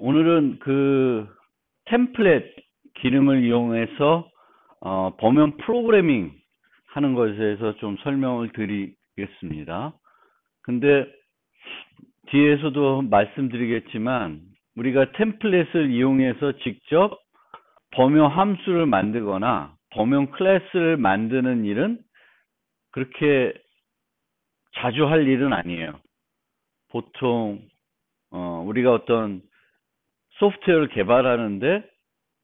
오늘은 그 템플릿 기능을 이용해서 범용 프로그래밍 하는 것에 대해서 좀 설명을 드리겠습니다. 근데 뒤에서도 말씀드리겠지만 우리가 템플릿을 이용해서 직접 범용 함수를 만들거나 범용 클래스를 만드는 일은 그렇게 자주 할 일은 아니에요. 보통 우리가 어떤 소프트웨어를 개발하는데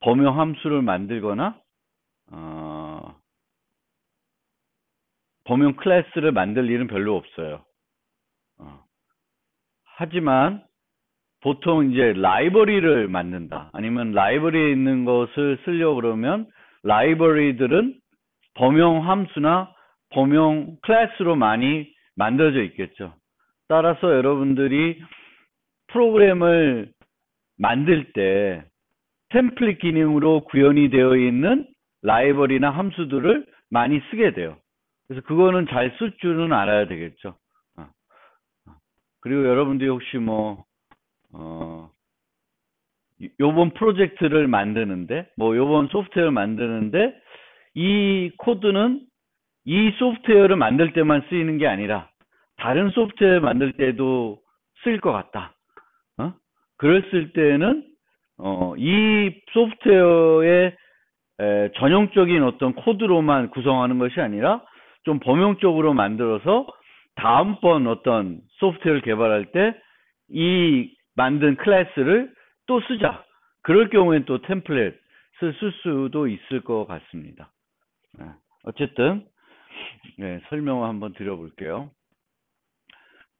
범용 함수를 만들거나 범용 클래스를 만들 일은 별로 없어요. 하지만 보통 이제 라이브러리를 만든다. 아니면 라이브러리에 있는 것을 쓰려고 그러면 라이브러리들은 범용 함수나 범용 클래스로 많이 만들어져 있겠죠. 따라서 여러분들이 프로그램을 만들 때 템플릿 기능으로 구현이 되어 있는 라이브러리나 함수들을 많이 쓰게 돼요. 그래서 그거는 잘 쓸 줄은 알아야 되겠죠. 그리고 여러분들이 혹시 요번 프로젝트를 만드는데, 요번 소프트웨어를 만드는데, 이 코드는 이 소프트웨어를 만들 때만 쓰이는 게 아니라, 다른 소프트웨어 만들 때도 쓰일 것 같다. 그랬을 때는, 이 소프트웨어의 전용적인 어떤 코드로만 구성하는 것이 아니라, 좀 범용적으로 만들어서, 다음번 어떤 소프트웨어를 개발할 때, 이 만든 클래스를 또 쓰자. 그럴 경우엔 또 템플릿을 쓸 수도 있을 것 같습니다. 어쨌든 설명을 한번 드려볼게요.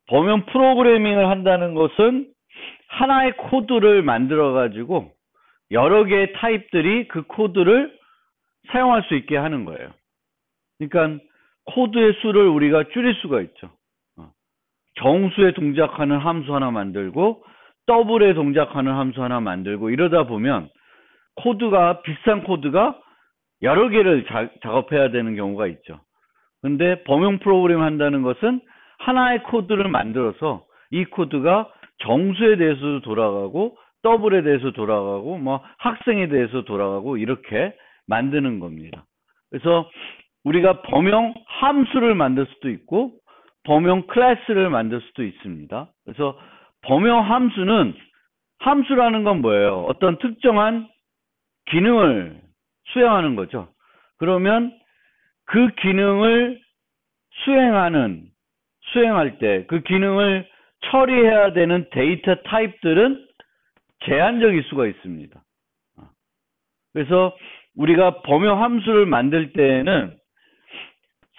범용 프로그래밍을 한다는 것은 하나의 코드를 만들어 가지고 여러 개의 타입들이 그 코드를 사용할 수 있게 하는 거예요. 그러니까 코드의 수를 우리가 줄일 수가 있죠. 정수에 동작하는 함수 하나 만들고 더블에 동작하는 함수 하나 만들고 이러다 보면 비싼 코드가 여러 개를 작업해야 되는 경우가 있죠. 근데 범용 프로그램 한다는 것은 하나의 코드를 만들어서 이 코드가 정수에 대해서도 돌아가고 더블에 대해서 돌아가고 학생에 대해서 돌아가고 이렇게 만드는 겁니다. 그래서 우리가 범용 함수를 만들 수도 있고 범용 클래스를 만들 수도 있습니다. 그래서 범용 함수라는 건 뭐예요? 어떤 특정한 기능을 수행하는 거죠. 그러면 그 기능을 수행할 때 그 기능을 처리해야 되는 데이터 타입들은 제한적일 수가 있습니다. 그래서 우리가 범용 함수를 만들 때에는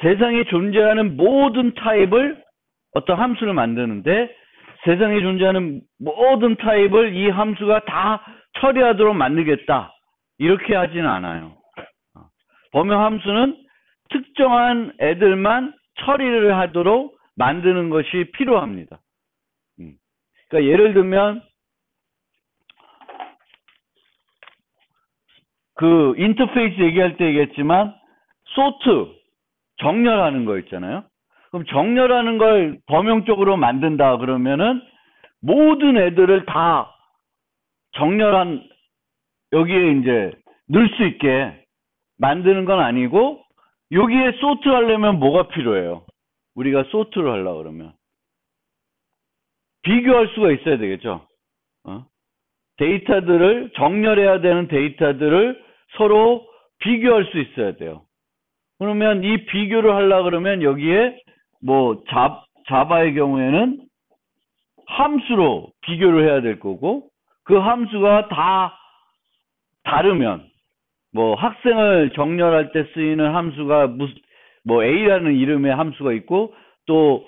세상에 존재하는 모든 타입을 어떤 함수를 만드는데 세상에 존재하는 모든 타입을 이 함수가 다 처리하도록 만들겠다. 이렇게 하지는 않아요. 범용 함수는 특정한 애들만 처리를 하도록 만드는 것이 필요합니다. 그러니까 예를 들면 그 인터페이스 얘기할 때 얘기했지만 소트 정렬하는 거 있잖아요. 그럼 정렬하는 걸 범용적으로 만든다 그러면은 모든 애들을 다 정렬한 여기에 이제 넣을 수 있게 만드는 건 아니고 여기에 소트 하려면 뭐가 필요해요? 우리가 소트를 하려고 그러면 비교할 수가 있어야 되겠죠. 데이터들을 정렬해야 되는 데이터들을 서로 비교할 수 있어야 돼요. 그러면 이 비교를 하려고 그러면 여기에 자바의 경우에는 함수로 비교를 해야 될 거고 그 함수가 다 다르면 학생을 정렬할 때 쓰이는 함수가 A라는 이름의 함수가 있고 또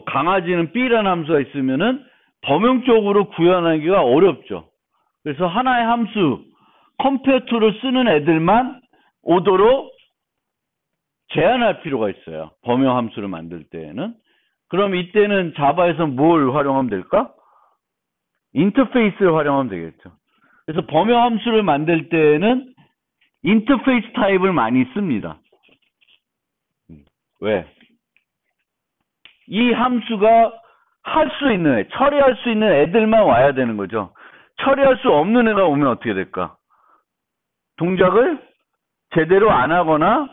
강아지는 B라는 함수가 있으면은 범용적으로 구현하기가 어렵죠. 그래서 하나의 함수 컴퓨터를 쓰는 애들만 오도록 제한할 필요가 있어요. 범용 함수를 만들 때에는. 그럼 이때는 자바에서 뭘 활용하면 될까? 인터페이스를 활용하면 되겠죠. 그래서 범용 함수를 만들 때에는 인터페이스 타입을 많이 씁니다. 왜? 이 함수가 처리할 수 있는 애들만 와야 되는 거죠. 처리할 수 없는 애가 오면 어떻게 될까? 동작을 제대로 안 하거나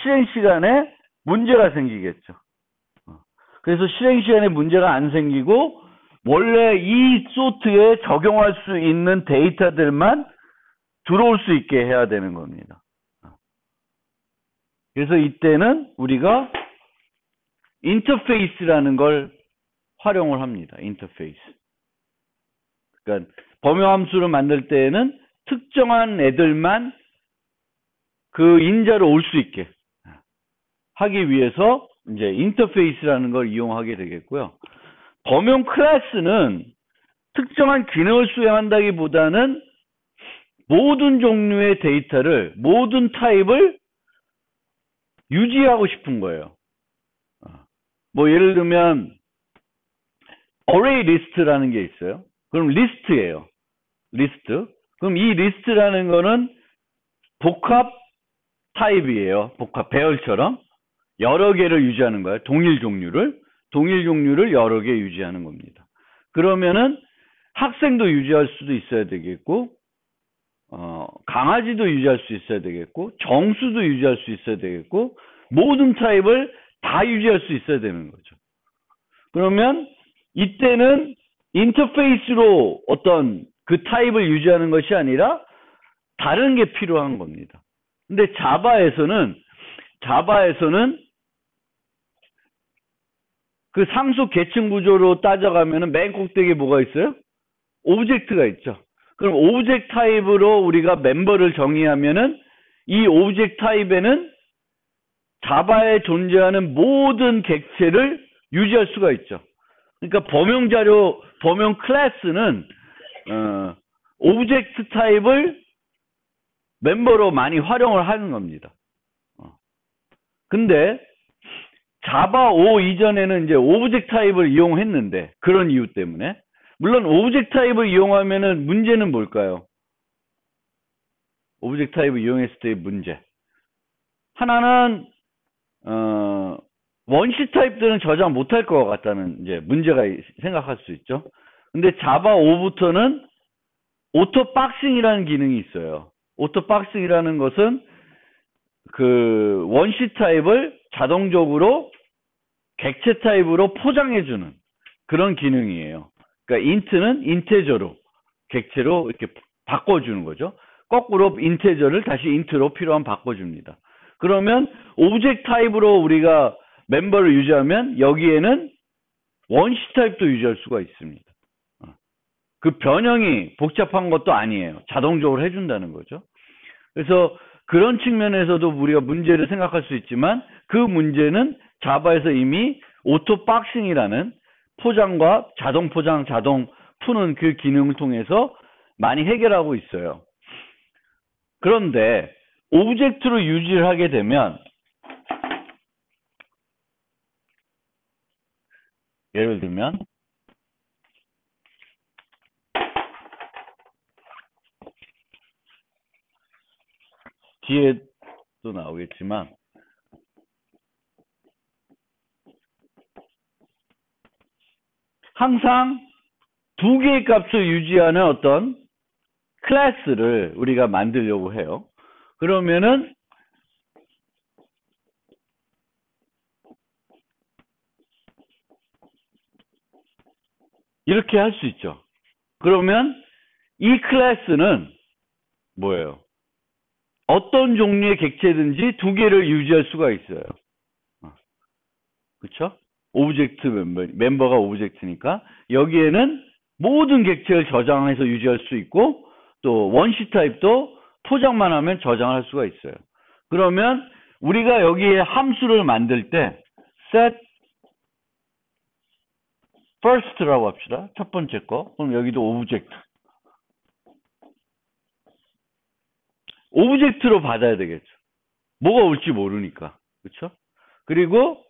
실행 시간에 문제가 생기겠죠. 그래서 실행 시간에 문제가 안 생기고 원래 이 소트에 적용할 수 있는 데이터들만 들어올 수 있게 해야 되는 겁니다. 그래서 이때는 우리가 인터페이스라는 걸 활용을 합니다. 인터페이스. 그러니까 범용 함수를 만들 때에는 특정한 애들만 그 인자로 올 수 있게 하기 위해서 이제 인터페이스라는 걸 이용하게 되겠고요. 범용 클래스는 특정한 기능을 수행한다기보다는 모든 종류의 데이터를, 모든 타입을 유지하고 싶은 거예요. 뭐 예를 들면 array list라는 게 있어요. 그럼 리스트예요. 리스트. 그럼 이 리스트라는 거는 복합 타입이에요. 복합 배열처럼 여러 개를 유지하는 거예요. 동일 종류를 여러 개 유지하는 겁니다. 그러면은 학생도 유지할 수도 있어야 되겠고, 강아지도 유지할 수 있어야 되겠고, 정수도 유지할 수 있어야 되겠고, 모든 타입을 다 유지할 수 있어야 되는 거죠. 그러면 이때는 인터페이스로 어떤 그 타입을 유지하는 것이 아니라 다른 게 필요한 겁니다. 근데 자바에서는 그 상수 계층 구조로 따져가면은 맨 꼭대기에 뭐가 있어요? 오브젝트가 있죠. 그럼 오브젝트 타입으로 우리가 멤버를 정의하면은 이 오브젝트 타입에는 자바에 존재하는 모든 객체를 유지할 수가 있죠. 그러니까 범용 클래스는 오브젝트 타입을 멤버로 많이 활용을 하는 겁니다. 근데 자바 5 이전에는 이제 오브젝트 타입을 이용했는데 그런 이유 때문에 물론 오브젝트 타입을 이용하면은 문제는 뭘까요? 오브젝트 타입을 이용했을 때의 문제. 하나는 원시 타입들은 저장 못할 것 같다는 이제 문제가 생각할 수 있죠. 근데 자바 5부터는 오토 박싱이라는 기능이 있어요. 오토 박싱이라는 것은 그 원시 타입을 자동적으로 객체 타입으로 포장해주는 그런 기능이에요. 그러니까 인트는 인테저로 객체로 이렇게 바꿔주는 거죠. 거꾸로 인테저를 다시 인트로 필요하면 바꿔줍니다. 그러면 오브젝트 타입으로 우리가 멤버를 유지하면 여기에는 원시 타입도 유지할 수가 있습니다. 그 변형이 복잡한 것도 아니에요. 자동적으로 해준다는 거죠. 그래서 그런 측면에서도 우리가 문제를 생각할 수 있지만 그 문제는 자바에서 이미 오토 박싱이라는 포장과 자동 포장, 자동 푸는 그 기능을 통해서 많이 해결하고 있어요. 그런데 오브젝트로 유지를 하게 되면 예를 들면 뒤에도 나오겠지만 항상 두 개의 값을 유지하는 어떤 클래스를 우리가 만들려고 해요. 그러면은 이렇게 할 수 있죠. 그러면 이 클래스는 뭐예요? 어떤 종류의 객체든지 두 개를 유지할 수가 있어요. 그렇죠? 오브젝트 멤버가 오브젝트니까 여기에는 모든 객체를 저장해서 유지할 수 있고 또 원시 타입도 포장만 하면 저장할 수가 있어요. 그러면 우리가 여기에 함수를 만들 때 set first라고 합시다. 첫 번째 거. 그럼 여기도 오브젝트로 받아야 되겠죠. 뭐가 올지 모르니까. 그렇죠? 그리고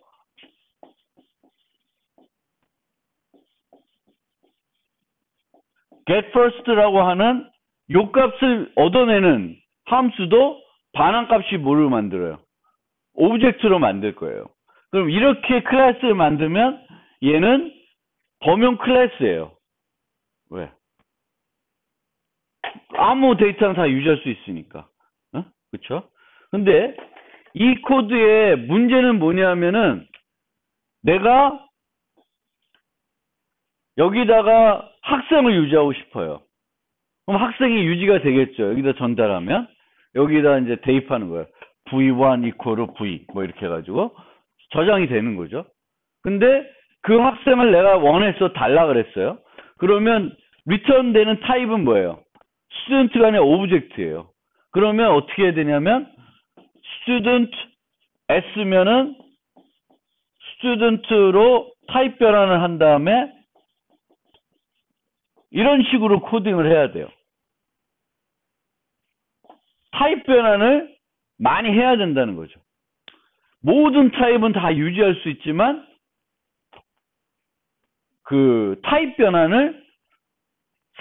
get first라고 하는 요 값을 얻어내는 함수도 반환값이 뭐를 만들어요? 오브젝트로 만들 거예요. 그럼 이렇게 클래스를 만들면 얘는 범용 클래스예요. 왜? 아무 데이터는 다 유지할 수 있으니까. 그쵸? 근데 이 코드의 문제는 뭐냐면은 내가 여기다가 학생을 유지하고 싶어요. 그럼 학생이 유지가 되겠죠. 여기다 전달하면. 여기다 이제 대입하는 거예요. V1 이퀄 V 뭐 이렇게 해가지고 저장이 되는 거죠. 근데 그 학생을 내가 원해서 달라 그랬어요. 그러면 리턴 되는 타입은 뭐예요? 스튜던트 간의 오브젝트예요. 그러면 어떻게 해야 되냐면 스튜던트 S면은 스튜던트로 타입 변환을 한 다음에 이런 식으로 코딩을 해야 돼요. 타입 변환을 많이 해야 된다는 거죠. 모든 타입은 다 유지할 수 있지만 그 타입 변환을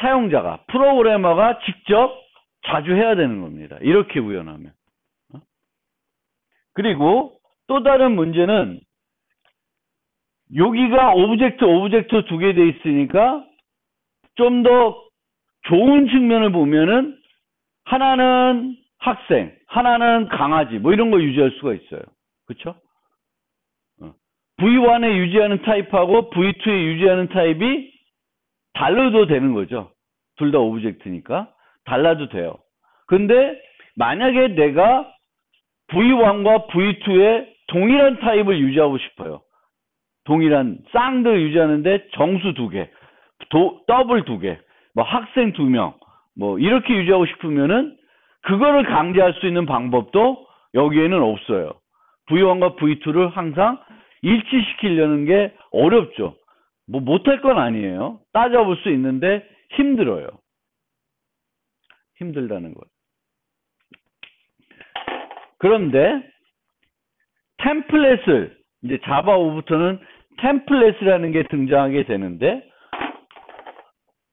사용자가, 프로그래머가 직접 자주 해야 되는 겁니다. 이렇게 구현하면. 그리고 또 다른 문제는 여기가 오브젝트 두 개 돼 있으니까 좀 더 좋은 측면을 보면은 하나는 학생, 하나는 강아지 뭐 이런 거 유지할 수가 있어요. 그렇죠? V1에 유지하는 타입하고 V2에 유지하는 타입이 달라도 되는 거죠. 둘 다 오브젝트니까 달라도 돼요. 근데 만약에 내가 V1과 V2에 동일한 타입을 유지하고 싶어요. 동일한 쌍들 유지하는데 정수 두 개, 더블 두 개, 뭐 학생 두 명, 뭐 이렇게 유지하고 싶으면은 그거를 강제할 수 있는 방법도 여기에는 없어요. V1과 V2를 항상 일치시키려는 게 어렵죠. 뭐 못할 건 아니에요. 따져볼 수 있는데 힘들어요. 힘들다는 거예요. 그런데 템플릿을 이제 자바 5부터는 템플릿이라는 게 등장하게 되는데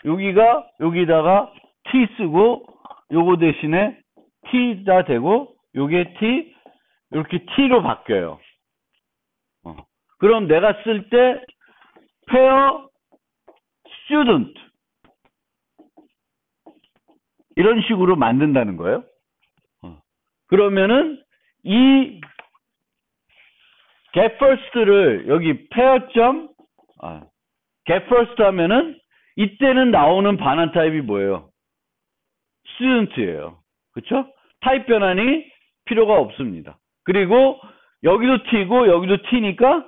여기다가 T 쓰고 요거 대신에 T가 되고 요게 T 이렇게 T로 바뀌어요. 그럼 내가 쓸 때 pair student 이런 식으로 만든다는 거예요. 그러면은 이 get first를 여기 pair get first 하면은 이때는 나오는 반환 타입이 뭐예요? student예요. 그렇죠? 타입 변환이 필요가 없습니다. 그리고 여기도 T고 여기도 T니까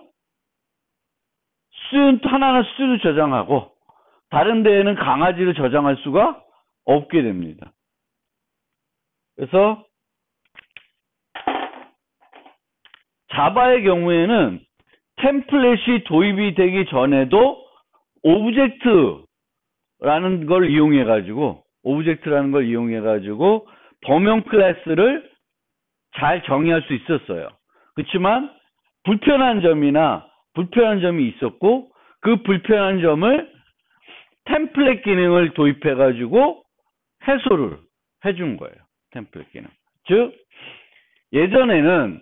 student 하나는 student 저장하고 다른 데에는 강아지를 저장할 수가 없게 됩니다. 그래서 자바의 경우에는 템플릿이 도입이 되기 전에도 오브젝트라는 걸 이용해가지고 범용 클래스를 잘 정의할 수 있었어요. 그렇지만 불편한 점이 있었고 그 불편한 점을 템플릿 기능을 도입해가지고 해소를 해준 거예요. 템플릿 기능. 즉 예전에는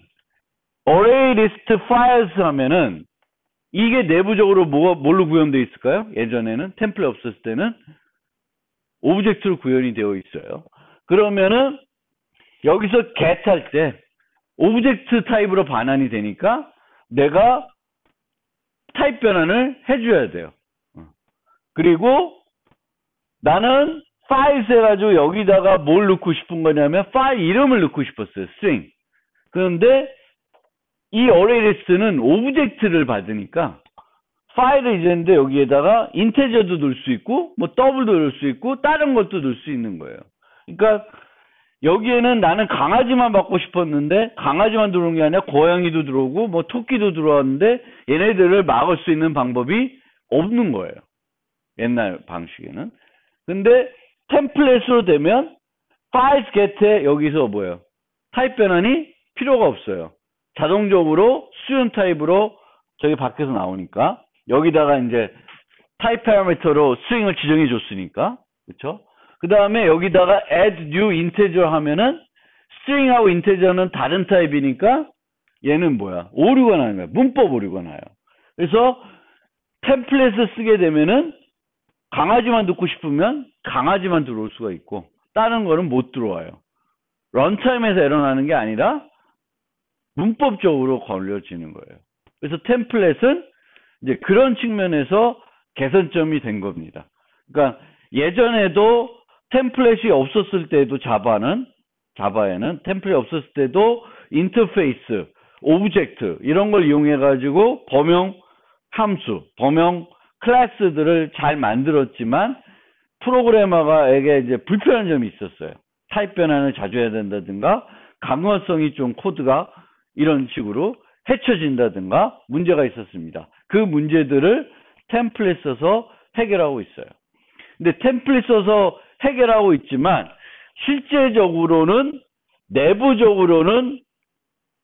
array list files 하면은 이게 내부적으로 뭘로 구현되어 있을까요? 예전에는 템플릿 없었을 때는 오브젝트로 구현이 되어 있어요. 그러면은 여기서 get 할 때 오브젝트 타입으로 반환이 되니까 내가 타입 변환을 해줘야 돼요. 그리고 나는 files 해가지고 여기다가 뭘 넣고 싶은 거냐면 파일 이름을 넣고 싶었어요. string. 그런데 이 array list는 오브젝트를 받으니까 파일을 이제는데 여기에다가 인테저도 넣을 수 있고 뭐 더블도 넣을 수 있고 다른 것도 넣을 수 있는 거예요. 그러니까 여기에는 나는 강아지만 받고 싶었는데 강아지만 들어온 게 아니라 고양이도 들어오고 뭐 토끼도 들어왔는데 얘네들을 막을 수 있는 방법이 없는 거예요. 옛날 방식에는. 근데 템플릿으로 되면 files get에 여기서 뭐예요? 타입 변환이 필요가 없어요. 자동적으로 student 타입으로 저기 밖에서 나오니까 여기다가 이제 타입 파라미터로 string을 지정해 줬으니까 그렇죠? 그 다음에 여기다가 add new integer 하면은 string하고 integer는 다른 타입이니까 얘는 뭐야? 오류가 나는 거야. 문법 오류가 나요. 그래서 템플릿을 쓰게 되면은 강아지만 넣고 싶으면 강아지만 들어올 수가 있고 다른 거는 못 들어와요. 런타임에서 에러 나는 게 아니라 문법적으로 걸려지는 거예요. 그래서 템플릿은 이제 그런 측면에서 개선점이 된 겁니다. 그러니까 예전에도 템플릿이 없었을 때도 자바에는 템플릿이 없었을 때도 인터페이스, 오브젝트 이런 걸 이용해 가지고 범용 함수, 범용 클래스들을 잘 만들었지만 프로그래머가에게 이제 불편한 점이 있었어요. 타입 변환을 자주 해야 된다든가 강화성이 좀 코드가 이런 식으로 헤쳐진다든가 문제가 있었습니다. 그 문제들을 템플릿 써서 해결하고 있어요. 근데 템플릿 써서 해결하고 있지만 실제적으로는 내부적으로는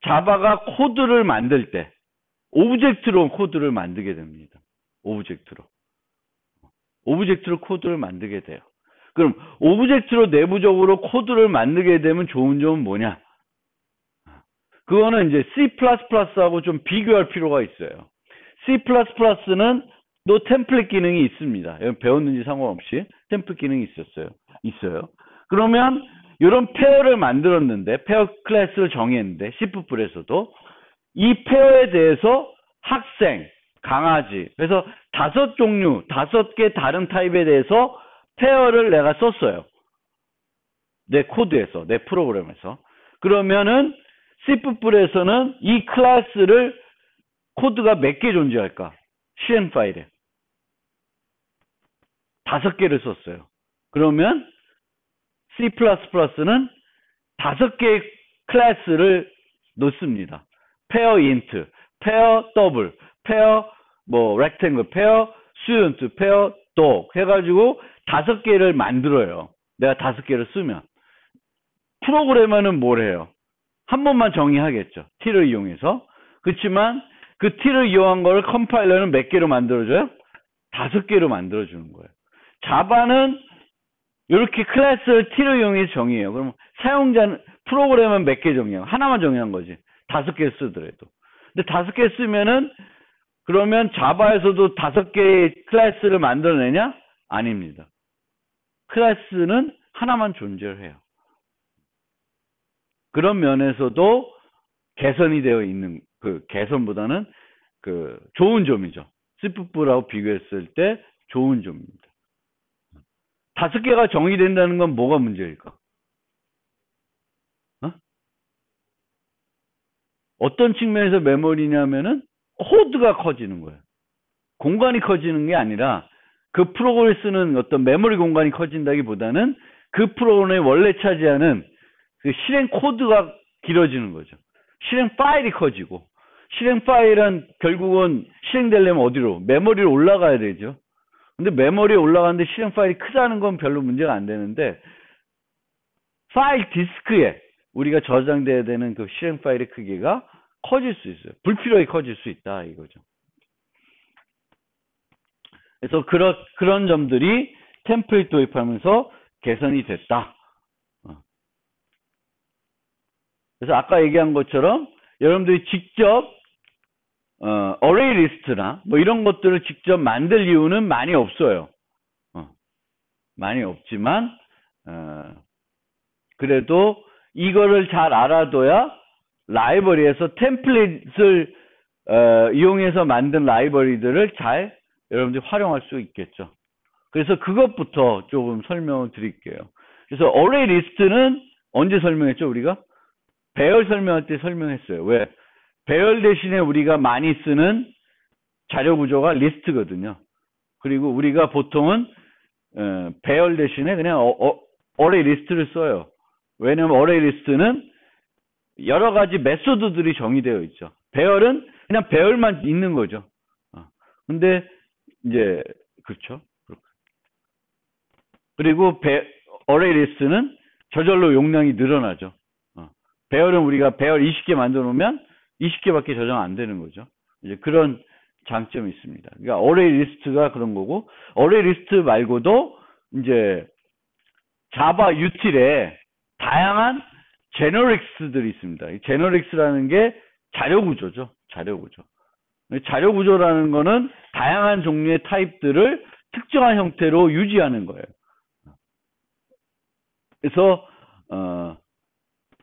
자바가 코드를 만들 때 오브젝트로 코드를 만들게 됩니다. 오브젝트로 코드를 만들게 돼요. 그럼 오브젝트로 내부적으로 코드를 만들게 되면 좋은 점은 뭐냐? 그거는 이제 C++하고 좀 비교할 필요가 있어요. C++는 또 템플릿 기능이 있습니다. 배웠는지 상관없이 템플릿 기능이 있어요. 그러면 이런 페어를 만들었는데 페어 클래스를 정했는데 C++에서도 이 페어에 대해서 학생, 강아지 그래서 5종류, 5개 다른 타입에 대해서 페어를 내가 썼어요. 내 코드에서, 내 프로그램에서. 그러면은 C++에서는 이 클래스를 코드가 몇 개 존재할까? 실행 파일에 5개를 썼어요. 그러면 C++는 5개의 클래스를 넣습니다. 페어 인트, 페어 더블, 페어 렉탱글, 페어 스튜던트, 페어 독 해가지고 5개를 만들어요. 내가 5개를 쓰면. 프로그래머는 뭘 해요? 한 번만 정의하겠죠. t를 이용해서. 그렇지만 그 t를 이용한 거를 컴파일러는 몇 개로 만들어줘요? 5개로 만들어주는 거예요. 자바는 이렇게 클래스를 t를 이용해서 정의해요. 그럼 사용자는 프로그램은 몇 개 정의해요? 하나만 정의한 거지. 5개 쓰더라도. 근데 5개 쓰면은 그러면 자바에서도 5개의 클래스를 만들어내냐? 아닙니다. 클래스는 하나만 존재를 해요. 그런 면에서도 개선이 되어 있는 그 개선보다는 그 좋은 점이죠. C++하고 비교했을 때 좋은 점입니다. 5개가 정의된다는 건 뭐가 문제일까? 어떤 측면에서 메모리냐면은 코드가 커지는 거예요. 공간이 커지는 게 아니라 그 프로그램을 쓰는 어떤 메모리 공간이 커진다기보다는 그 프로그램이 원래 차지하는 그 실행 코드가 길어지는 거죠. 실행 파일이 커지고 실행 파일은 결국은 실행되려면 어디로? 메모리로 올라가야 되죠. 근데 메모리에 올라가는데 실행 파일이 크다는 건 별로 문제가 안 되는데 파일 디스크에 우리가 저장돼야 되는 그 실행 파일의 크기가 커질 수 있어요. 불필요하게 커질 수 있다 이거죠. 그래서 그런 점들이 템플릿 도입하면서 개선이 됐다. 그래서 아까 얘기한 것처럼 여러분들이 직접 어레이 리스트나 뭐 이런 것들을 직접 만들 이유는 많이 없어요. 많이 없지만 그래도 이거를 잘 알아둬야 라이브러리에서 템플릿을 이용해서 만든 라이브러리들을 잘 여러분들이 활용할 수 있겠죠. 그래서 그것부터 조금 설명을 드릴게요. 그래서 어레이 리스트는 언제 설명했죠 우리가? 배열 설명할 때 설명했어요. 왜? 배열 대신에 우리가 많이 쓰는 자료 구조가 리스트거든요. 그리고 우리가 보통은 배열 대신에 그냥 어레이 리스트를 써요. 왜냐하면 어레이 리스트는 여러 가지 메소드들이 정의되어 있죠. 배열은 그냥 배열만 있는 거죠. 근데 이제 그렇죠. 그리고 어레이 리스트는 저절로 용량이 늘어나죠. 배열은 우리가 배열 20개 만들어 놓으면 20개밖에 저장 안 되는 거죠. 이제 그런 장점이 있습니다. 그러니까 어레이 리스트가 그런 거고, 어레이 리스트 말고도 이제 자바 유틸에 다양한 제너릭스들이 있습니다. 이 제너릭스라는 게 자료 구조죠. 자료 구조. 자료 구조라는 거는 다양한 종류의 타입들을 특정한 형태로 유지하는 거예요. 그래서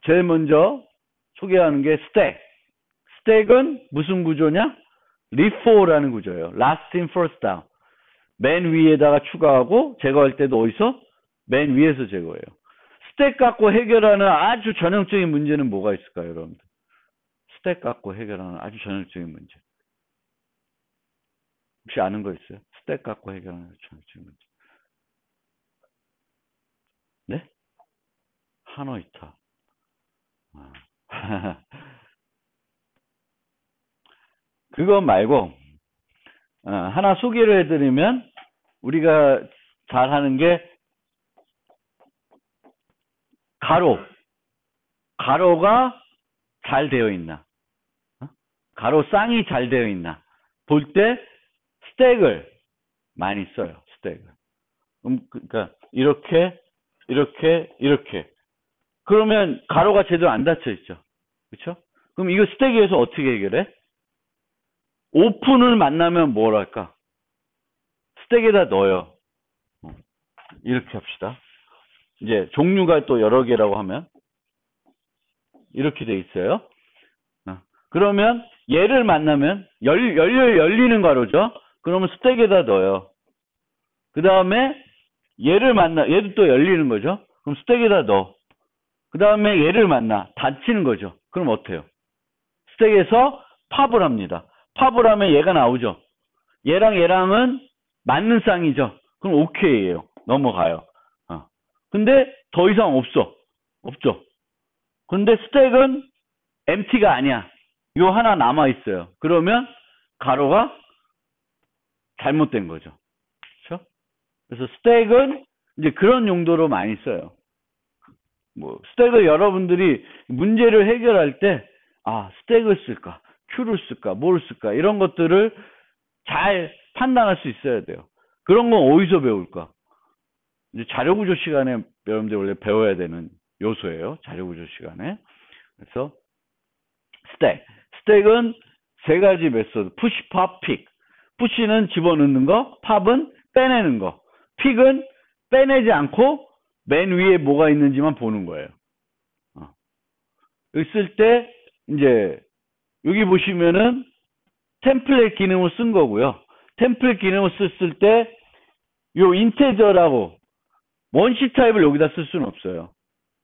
제일 먼저 소개하는 게 스택. 스택은 무슨 구조냐? 리포라는 구조예요. Last in, first out. 맨 위에다가 추가하고 제거할 때도 어디서? 맨 위에서 제거해요. 스택 갖고 해결하는 아주 전형적인 문제는 뭐가 있을까요, 여러분들? 스택 갖고 해결하는 아주 전형적인 문제. 혹시 아는 거 있어요? 스택 갖고 해결하는 전형적인 문제. 네? 하노이타. 그거 말고 하나 소개를 해드리면 우리가 잘 하는 게 가로가 잘 되어 있나, 가로 쌍이 잘 되어 있나 볼 때 스택을 많이 써요. 스택을. 그러니까 이렇게 그러면 가로가 제대로 안 닫혀 있죠. 그렇죠? 그럼 이거 스택에서 어떻게 해결해? 오픈을 만나면 뭘 할까? 스택에다 넣어요. 이렇게 합시다. 이제 종류가 또 여러 개라고 하면 이렇게 돼 있어요. 그러면 얘를 만나면 열리는 가로죠. 그러면 스택에다 넣어요. 그 다음에 얘도 또 열리는 거죠. 그럼 스택에다 넣어. 그 다음에 얘를 만나 닫히는 거죠. 그럼 어때요? 스택에서 팝을 합니다. 팝을 하면 얘가 나오죠. 얘랑은 맞는 쌍이죠. 그럼 오케이예요. 넘어가요. 근데 더 이상 없죠. 근데 스택은 empty가 아니야. 요 하나 남아 있어요. 그러면 가로가 잘못된 거죠. 그렇죠? 그래서 스택은 이제 그런 용도로 많이 써요. 뭐 스택을 여러분들이 문제를 해결할 때 스택을 쓸까, 큐를 쓸까, 뭘 쓸까 이런 것들을 잘 판단할 수 있어야 돼요. 그런 건 어디서 배울까? 이제 자료구조 시간에 여러분들 원래 배워야 되는 요소예요. 자료구조 시간에. 그래서 스택은 세 가지 메소드. 푸시, 팝, 픽. 푸시는 집어넣는 거, 팝은 빼내는 거, 픽은 빼내지 않고 맨 위에 뭐가 있는지만 보는 거예요. 여기 쓸 때 이제 여기 보시면은 템플릿 기능을 쓴 거고요. 템플릿 기능을 썼을 때 요 인테저라고 원시 타입을 여기다 쓸 수는 없어요.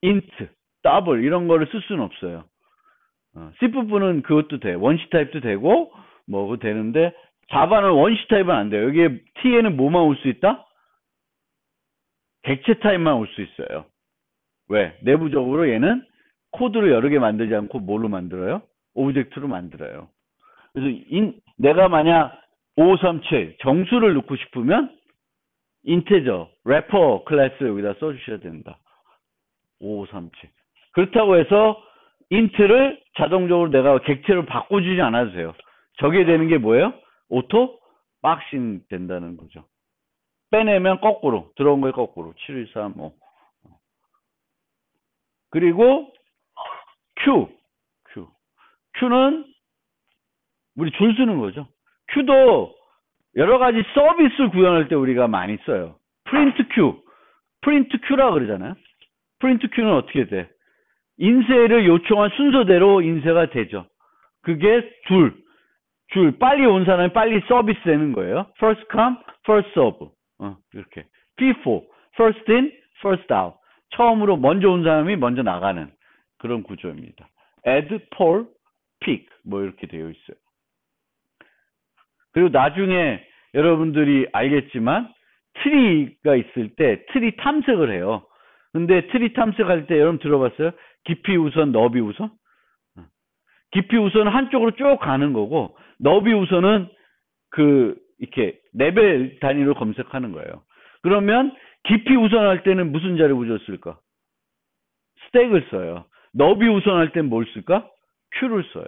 인트, 더블 이런 거를 쓸 수는 없어요. C부분은 그것도 돼. 원시 타입도 되고 뭐 되는데 자바는 원시 타입은 안 돼요. 여기에 T에는 뭐만 올 수 있다? 객체 타입만 올 수 있어요. 왜? 내부적으로 얘는 코드를 여러 개 만들지 않고 뭘로 만들어요? 오브젝트로 만들어요. 그래서 내가 만약 5537 정수를 넣고 싶으면 인테저, 래퍼 클래스 여기다 써주셔야 된다. 5537. 그렇다고 해서 인트를 자동적으로 내가 객체로 바꿔주지 않아도 돼요. 저게 되는 게 뭐예요? 오토 박싱 된다는 거죠. 빼내면 거꾸로, 들어온 거에 거꾸로. 7135. 그리고 Q는 우리 줄 쓰는 거죠. Q도 여러 가지 서비스를 구현할 때 우리가 많이 써요. 프린트 Q라 그러잖아요. 프린트 Q는 어떻게 돼? 인쇄를 요청한 순서대로 인쇄가 되죠. 그게 줄 빨리 온 사람이 빨리 서비스 되는 거예요. First come, first serve. 이렇게. P4, first in, first out. 처음으로 먼저 온 사람이 먼저 나가는 그런 구조입니다. Add, pull, pick 뭐 이렇게 되어 있어요. 그리고 나중에 여러분들이 알겠지만 트리가 있을 때 트리 탐색을 해요. 근데 트리 탐색할 때 여러분 들어봤어요? 깊이 우선, 너비 우선? 깊이 우선은 한쪽으로 쭉 가는 거고 너비 우선은 이렇게 레벨 단위로 검색하는 거예요. 그러면 깊이 우선할 때는 무슨 자료 구조를 쓸까? 스택을 써요. 너비 우선할 때는 뭘 쓸까? 큐를 써요.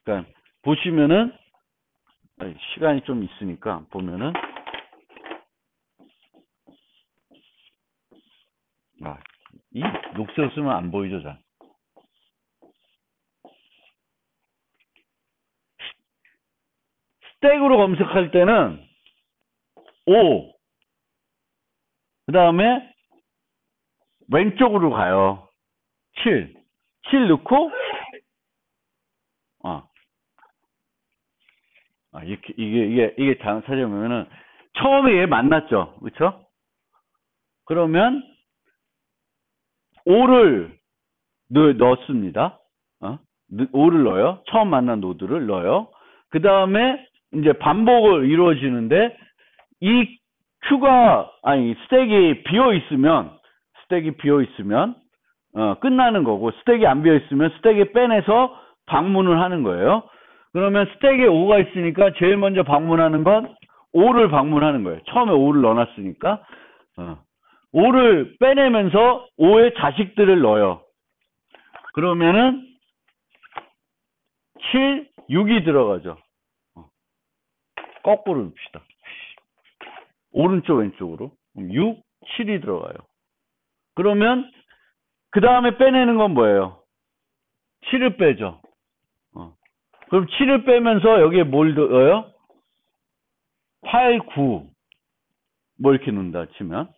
그러니까 보시면은 시간이 좀 있으니까 보면은 이 녹색 쓰면 안 보이죠, 잘. 스택으로 검색할 때는 O, 그 다음에 왼쪽으로 가요. 7. 7 넣고, 이게 사실 보면은, 처음에 얘 만났죠. 그쵸? 그러면, 5를 넣습니다. 5를 넣어요. 처음 만난 노드를 넣어요. 그 다음에, 이제 반복을 이루어지는데, 이 스택이 비어 있으면, 끝나는 거고, 스택이 안 비어 있으면 스택에 빼내서 방문을 하는 거예요. 그러면 스택에 5가 있으니까 제일 먼저 방문하는 건 5를 방문하는 거예요. 처음에 5를 넣어놨으니까. 5를 빼내면서 5의 자식들을 넣어요. 그러면은 7, 6이 들어가죠. 거꾸로 눕시다. 오른쪽 왼쪽으로. 6, 7이 들어가요. 그러면 그 다음에 빼내는 건 뭐예요? 7을 빼죠. 그럼 7을 빼면서 여기에 뭘 넣어요? 8, 9. 뭐 이렇게 넣는다 치면.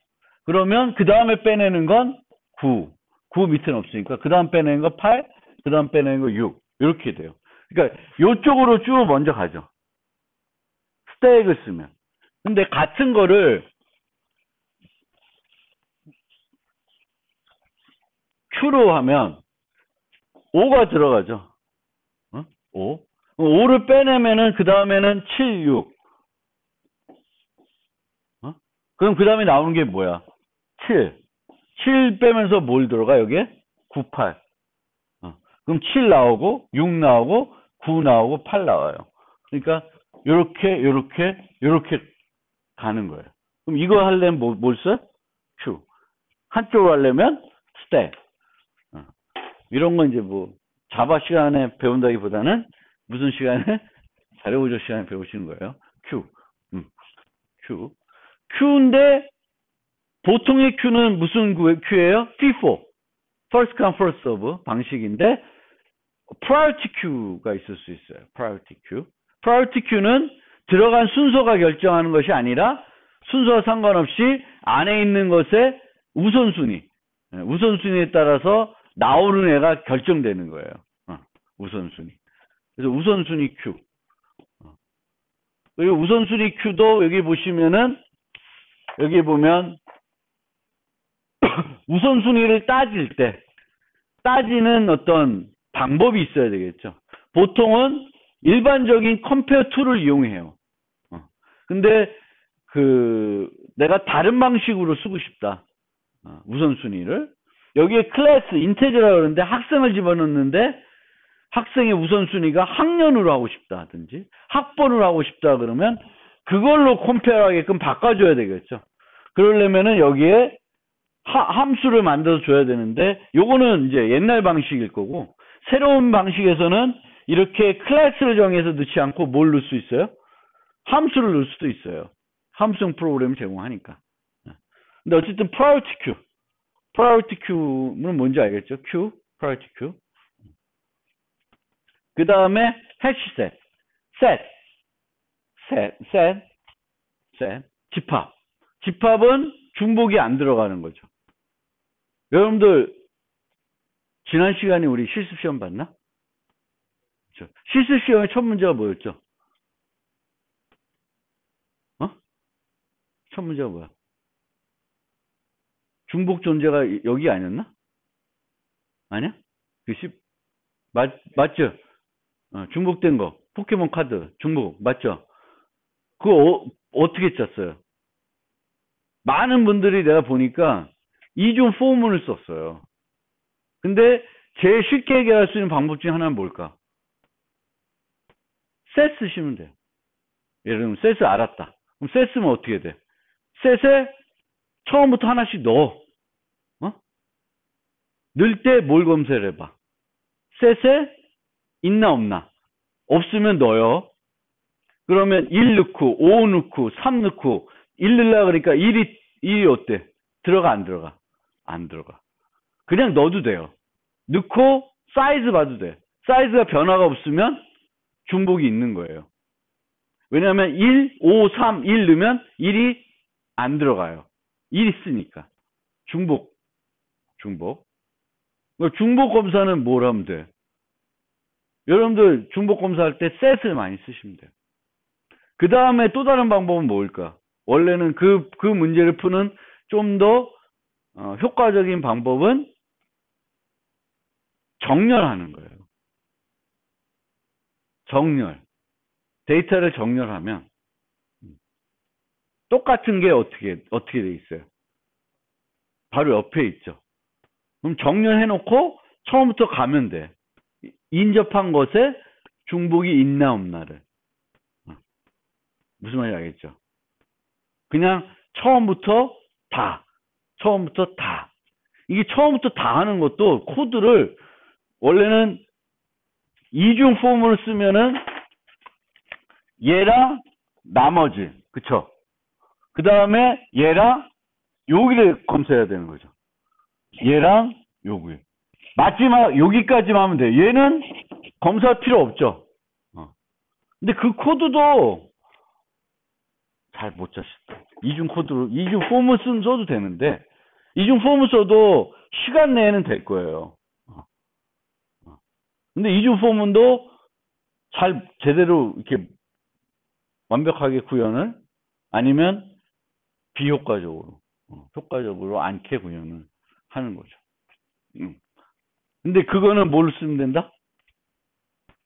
그러면 그 다음에 빼내는 건 9. 9 밑에는 없으니까. 그 다음 빼내는 거 8, 그 다음 빼내는 거 6. 이렇게 돼요. 그러니까 이쪽으로 쭉 먼저 가죠. 스택을 쓰면. 근데 같은 거를 Q로 하면 5가 들어가죠. 5. 5를 빼내면은 그 다음에는 7, 6. 그럼 그 다음에 나오는 게 뭐야? 7. 7 빼면서 뭘 들어가 여기에? 9, 8. 그럼 7 나오고 6 나오고 9 나오고 8 나와요. 그러니까 요렇게 가는 거예요. 그럼 이거 하려면 뭘 써? Q. 한쪽으로 하려면 스택. 이런 건 이제 뭐 자바 시간에 배운다기보다는 무슨 시간에? 자료구조 시간에 배우시는 거예요. Q. Q. Q인데 보통의 Q는 무슨 Q예요? FIFO. First come, first serve 방식인데 priority queue가 있을 수 있어요. priority queue. priority queue는 들어간 순서가 결정하는 것이 아니라 순서와 상관없이 안에 있는 것의 우선순위에 따라서 나오는 애가 결정되는 거예요. 우선순위. 그래서 우선순위 큐. 그리고 우선순위 큐도 여기 보시면은 여기 보면 우선순위를 따지는 어떤 방법이 있어야 되겠죠. 보통은 일반적인 컴페어 툴을 이용해요. 근데 내가 다른 방식으로 쓰고 싶다. 우선순위를. 여기에 클래스, 인테저라고 그러는데 학생을 집어넣는데 학생의 우선순위가 학년으로 하고 싶다 하든지 학번으로 하고 싶다 그러면 그걸로 컴페어하게끔 바꿔줘야 되겠죠. 그러려면은 여기에 함수를 만들어 줘야 되는데 요거는 이제 옛날 방식일 거고 새로운 방식에서는 이렇게 클래스를 정해서 넣지 않고 뭘 넣을 수 있어요? 함수를 넣을 수도 있어요. 함수형 프로그램을 제공하니까. 근데 어쨌든 priority queue는 뭔지 알겠죠? priority queue. 그 다음에 hash set, 집합은 중복이 안 들어가는 거죠. 여러분들 지난 시간에 우리 실습 시험 봤나? 그렇죠. 실습 시험의 첫 문제가 뭐였죠? 첫 문제가 뭐야? 중복 존재가 여기 아니었나? 아니야? 맞죠? 중복된 거. 포켓몬 카드. 중복. 맞죠? 그거 어떻게 짰어요? 많은 분들이 내가 보니까 이중 포문을 썼어요. 근데 제일 쉽게 해결할 수 있는 방법 중에 하나는 뭘까? 셋 쓰시면 돼요. 예를 들면 셋을 알았다. 그럼 셋 쓰면 어떻게 돼? 셋에 처음부터 하나씩 넣어. 넣을 때 뭘 검색을 해봐? 셋에 있나 없나? 없으면 넣어요. 그러면 1 넣고 5 넣고 3 넣고 1 넣으려고 그러니까 1이 어때? 들어가 안 들어가? 안 들어가. 그냥 넣어도 돼요. 넣고 사이즈 봐도 돼. 사이즈가 변화가 없으면 중복이 있는 거예요. 왜냐하면 1, 5, 3, 1 넣으면 1이 안 들어가요. 1 있으니까. 중복. 중복. 중복 검사는 뭘 하면 돼? 여러분들 중복 검사할 때 셋을 많이 쓰시면 돼요. 그 다음에 또 다른 방법은 뭘까? 원래는 그 문제를 푸는 좀 더 효과적인 방법은 정렬하는 거예요. 정렬. 데이터를 정렬하면 똑같은 게 어떻게 돼 있어요? 바로 옆에 있죠. 그럼 정렬해놓고 처음부터 가면 돼. 인접한 것에 중복이 있나 없나를. 무슨 말인지 알겠죠? 그냥 처음부터 다. 이게 처음부터 다 하는 것도 코드를 원래는 이중 폼을 쓰면은 얘랑 나머지, 그쵸? 그 다음에 얘랑 여기를 검사해야 되는 거죠. 얘랑 여기. 마지막 여기까지만 하면 돼요. 얘는 검사할 필요 없죠. 근데 그 코드도 잘 못 짰어. 이중 코드로 이중 폼을 써도 되는데 이중 폼을 써도 시간 내에는 될 거예요. 근데 이중 폼은도 잘 제대로 이렇게 완벽하게 구현을 아니면 비효과적으로 효과적으로 않게 구현을 하는 거죠. 근데 그거는 뭘 쓰면 된다?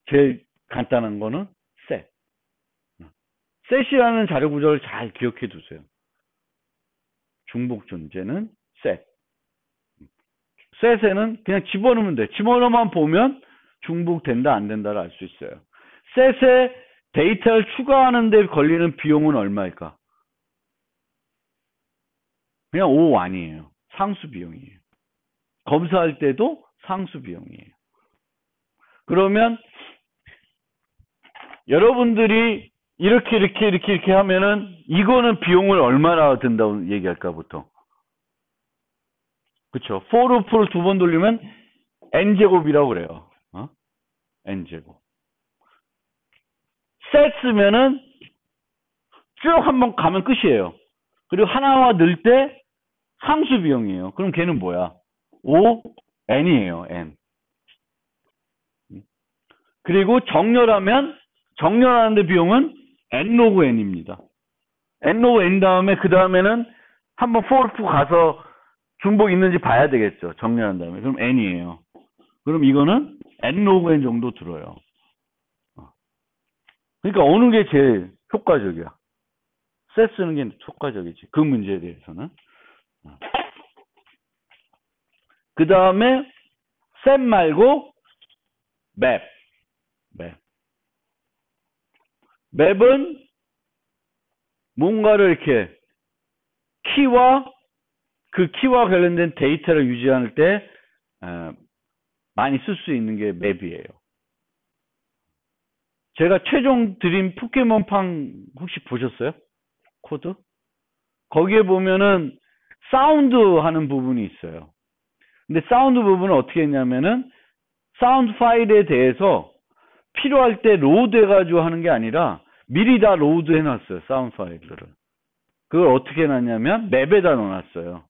제일 간단한 거는 셋. 셋이라는 자료 구조를 잘 기억해 두세요. 중복 존재는 셋. 셋에는 그냥 집어넣으면 돼. 집어넣으면 보면 중복된다 안 된다를 알 수 있어요. 셋에 데이터를 추가하는 데 걸리는 비용은 얼마일까? 그냥 O1이에요. 상수 비용이에요. 검사할 때도 상수 비용이에요. 그러면 여러분들이 이렇게 하면은 이거는 비용을 얼마나 든다고 얘기할까 보통. 그쵸? for loop를 두 번 돌리면 n제곱이라고 그래요. n제곱. 셋 쓰면은 쭉 한번 가면 끝이에요. 그리고 하나와 넣을 때 상수 비용이에요. 그럼 걔는 뭐야? O, n이에요. n. 그리고 정렬하는데 비용은 n 로그 n입니다. n 로그 n 다음에 그 다음에는 한번 for loop 가서 중복 있는지 봐야 되겠죠. 정렬한 다음에. 그럼 n이에요. 그럼 이거는 n 로그 n 정도 들어요. 그러니까 어느 게 제일 효과적이야? 셋 쓰는 게 효과적이지. 그 문제에 대해서는. 그 다음에 셋 말고 맵. 맵은 뭔가를 이렇게 그 키와 관련된 데이터를 유지할 때 많이 쓸 수 있는 게 맵이에요. 제가 최종 드린 포켓몬팡 혹시 보셨어요? 코드? 거기에 보면은 사운드 하는 부분이 있어요. 근데 사운드 부분은 어떻게 했냐면은 사운드 파일에 대해서 필요할 때 로드 해가지고 하는 게 아니라 미리 다 로드 해놨어요. 사운드 파일들을. 그걸 어떻게 해놨냐면 맵에다 넣어놨어요.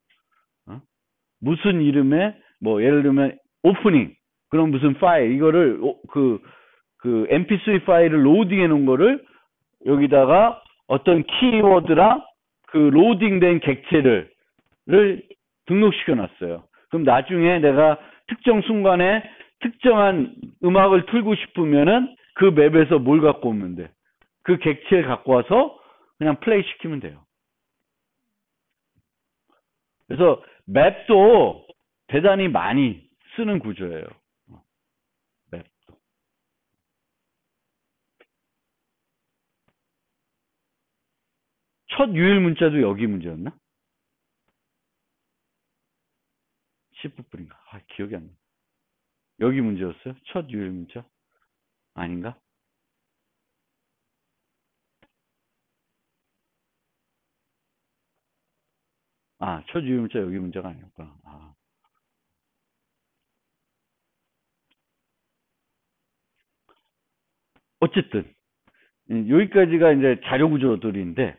무슨 이름의 뭐 예를 들면 오프닝 그럼 무슨 파일 이거를 그 mp3 파일을 로딩해 놓은 거를 여기다가 어떤 키워드랑 그 로딩된 객체를 등록시켜 놨어요. 그럼 나중에 내가 특정 순간에 특정한 음악을 틀고 싶으면은 그 맵에서 뭘 갖고 오면 돼? 그 객체를 갖고 와서 그냥 플레이 시키면 돼요. 그래서 맵도 대단히 많이 쓰는 구조예요. 맵도. 첫 유일 문자도 여기 문제였나? 10부풀인가? 기억이 안 나. 여기 문제였어요? 첫 유일 문자? 아닌가? 첫 유일 문자 여기 문제가 아니었구나. 어쨌든 여기까지가 이제 자료 구조들인데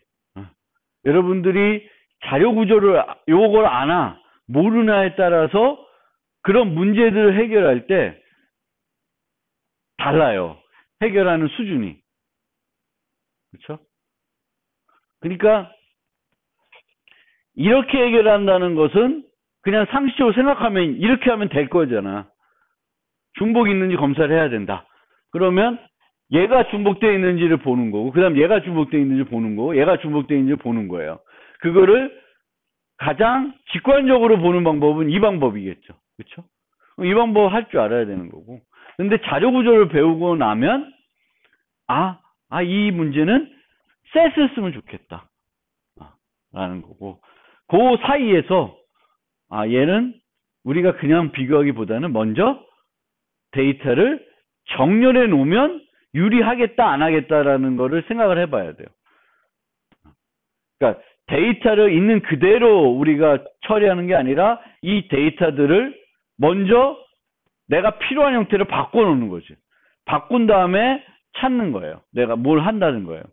여러분들이 자료 구조를 요걸 아나 모르냐에 따라서 그런 문제들을 해결할 때 달라요. 해결하는 수준이. 그렇죠? 그러니까 이렇게 해결한다는 것은 그냥 상식적으로 생각하면 이렇게 하면 될 거잖아. 중복이 있는지 검사를 해야 된다. 그러면 얘가 중복되어 있는지를 보는 거고, 그 다음 얘가 중복되어 있는지 보는 거고, 얘가 중복되어 있는지 보는 거예요. 그거를 가장 직관적으로 보는 방법은 이 방법이겠죠. 그렇죠? 이 방법 할 줄 알아야 되는 거고. 근데 자료 구조를 배우고 나면 이 문제는 셋을 쓰면 좋겠다. 라는 거고. 그 사이에서 얘는 우리가 그냥 비교하기보다는 먼저 데이터를 정렬해 놓으면 유리하겠다 안 하겠다라는 거를 생각을 해봐야 돼요. 그러니까 데이터를 있는 그대로 우리가 처리하는 게 아니라 이 데이터들을 먼저 내가 필요한 형태로 바꿔놓는 거지. 바꾼 다음에 찾는 거예요. 내가 뭘 한다는 거예요.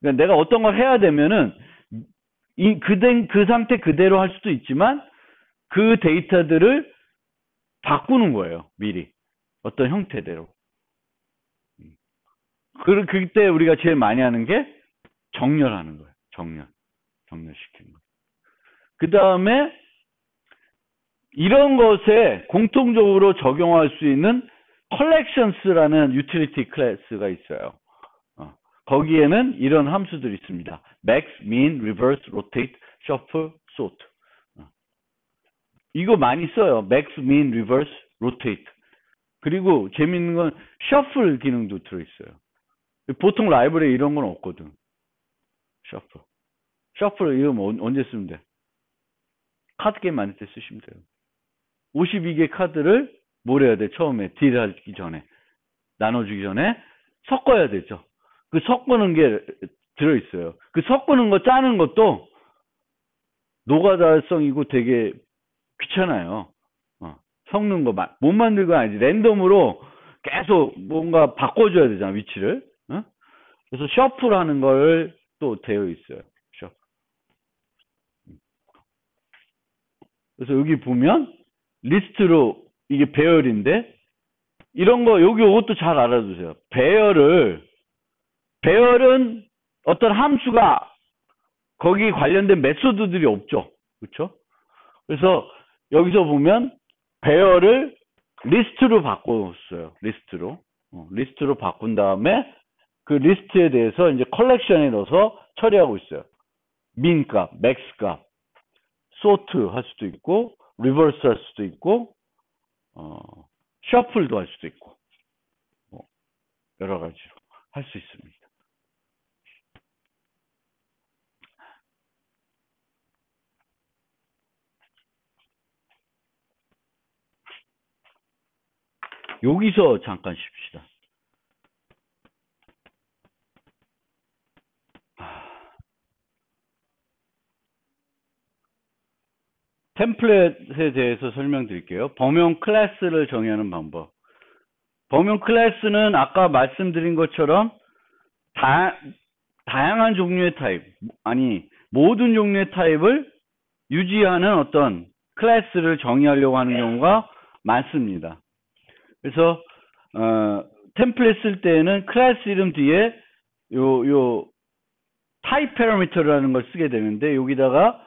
그러니까 내가 어떤 걸 해야 되면은 그 상태 그대로 할 수도 있지만 그 데이터들을 바꾸는 거예요. 미리. 어떤 형태대로. 그때 우리가 제일 많이 하는 게 정렬하는 거예요. 정렬시키는 거예요. 그 다음에 이런 것에 공통적으로 적용할 수 있는 collections라는 utility 클래스가 있어요. 거기에는 이런 함수들이 있습니다. max, mean, reverse, rotate, shuffle, sort. 이거 많이 써요. max, mean, reverse, rotate. 그리고 재밌는 건 shuffle 기능도 들어있어요. 보통 라이브러리에 이런 건 없거든. shuffle 이거 언제 쓰면 돼? 카드 게임 만들 때 쓰시면 돼요. 52개 카드를 뭘 해야 돼? 처음에 딜하기 전에, 나눠주기 전에 섞어야 되죠. 그 섞는 게 들어있어요. 그 섞는 거 짜는 것도 노가다성이고 되게 귀찮아요. 섞는 거 못 만들고 아니지. 랜덤으로 계속 뭔가 바꿔줘야 되잖아, 위치를. 그래서 셔플 하는 걸 또 되어 있어요. 셔플. 그래서 여기 보면 리스트로 이게 배열인데 이런 거 이것도 잘 알아두세요. 배열은 어떤 함수가 거기 관련된 메소드들이 없죠. 그렇죠? 그래서 여기서 보면 배열을 리스트로 바꿨어요. 리스트로 바꾼 다음에 그 리스트에 대해서 이제 컬렉션에 넣어서 처리하고 있어요. min 값, max 값, sort 할 수도 있고, reverse 할 수도 있고, shuffle도 할 수도 있고, 여러 가지로 할 수 있습니다. 여기서 잠깐 쉽시다. 템플릿에 대해서 설명드릴게요. 범용 클래스를 정의하는 방법. 범용 클래스는 아까 말씀드린 것처럼 다양한 종류의 타입, 모든 종류의 타입을 유지하는 어떤 클래스를 정의하려고 하는 경우가 많습니다. 그래서 템플릿 쓸 때는 클래스 이름 뒤에 요 타입 패러미터라는 걸 쓰게 되는데 여기다가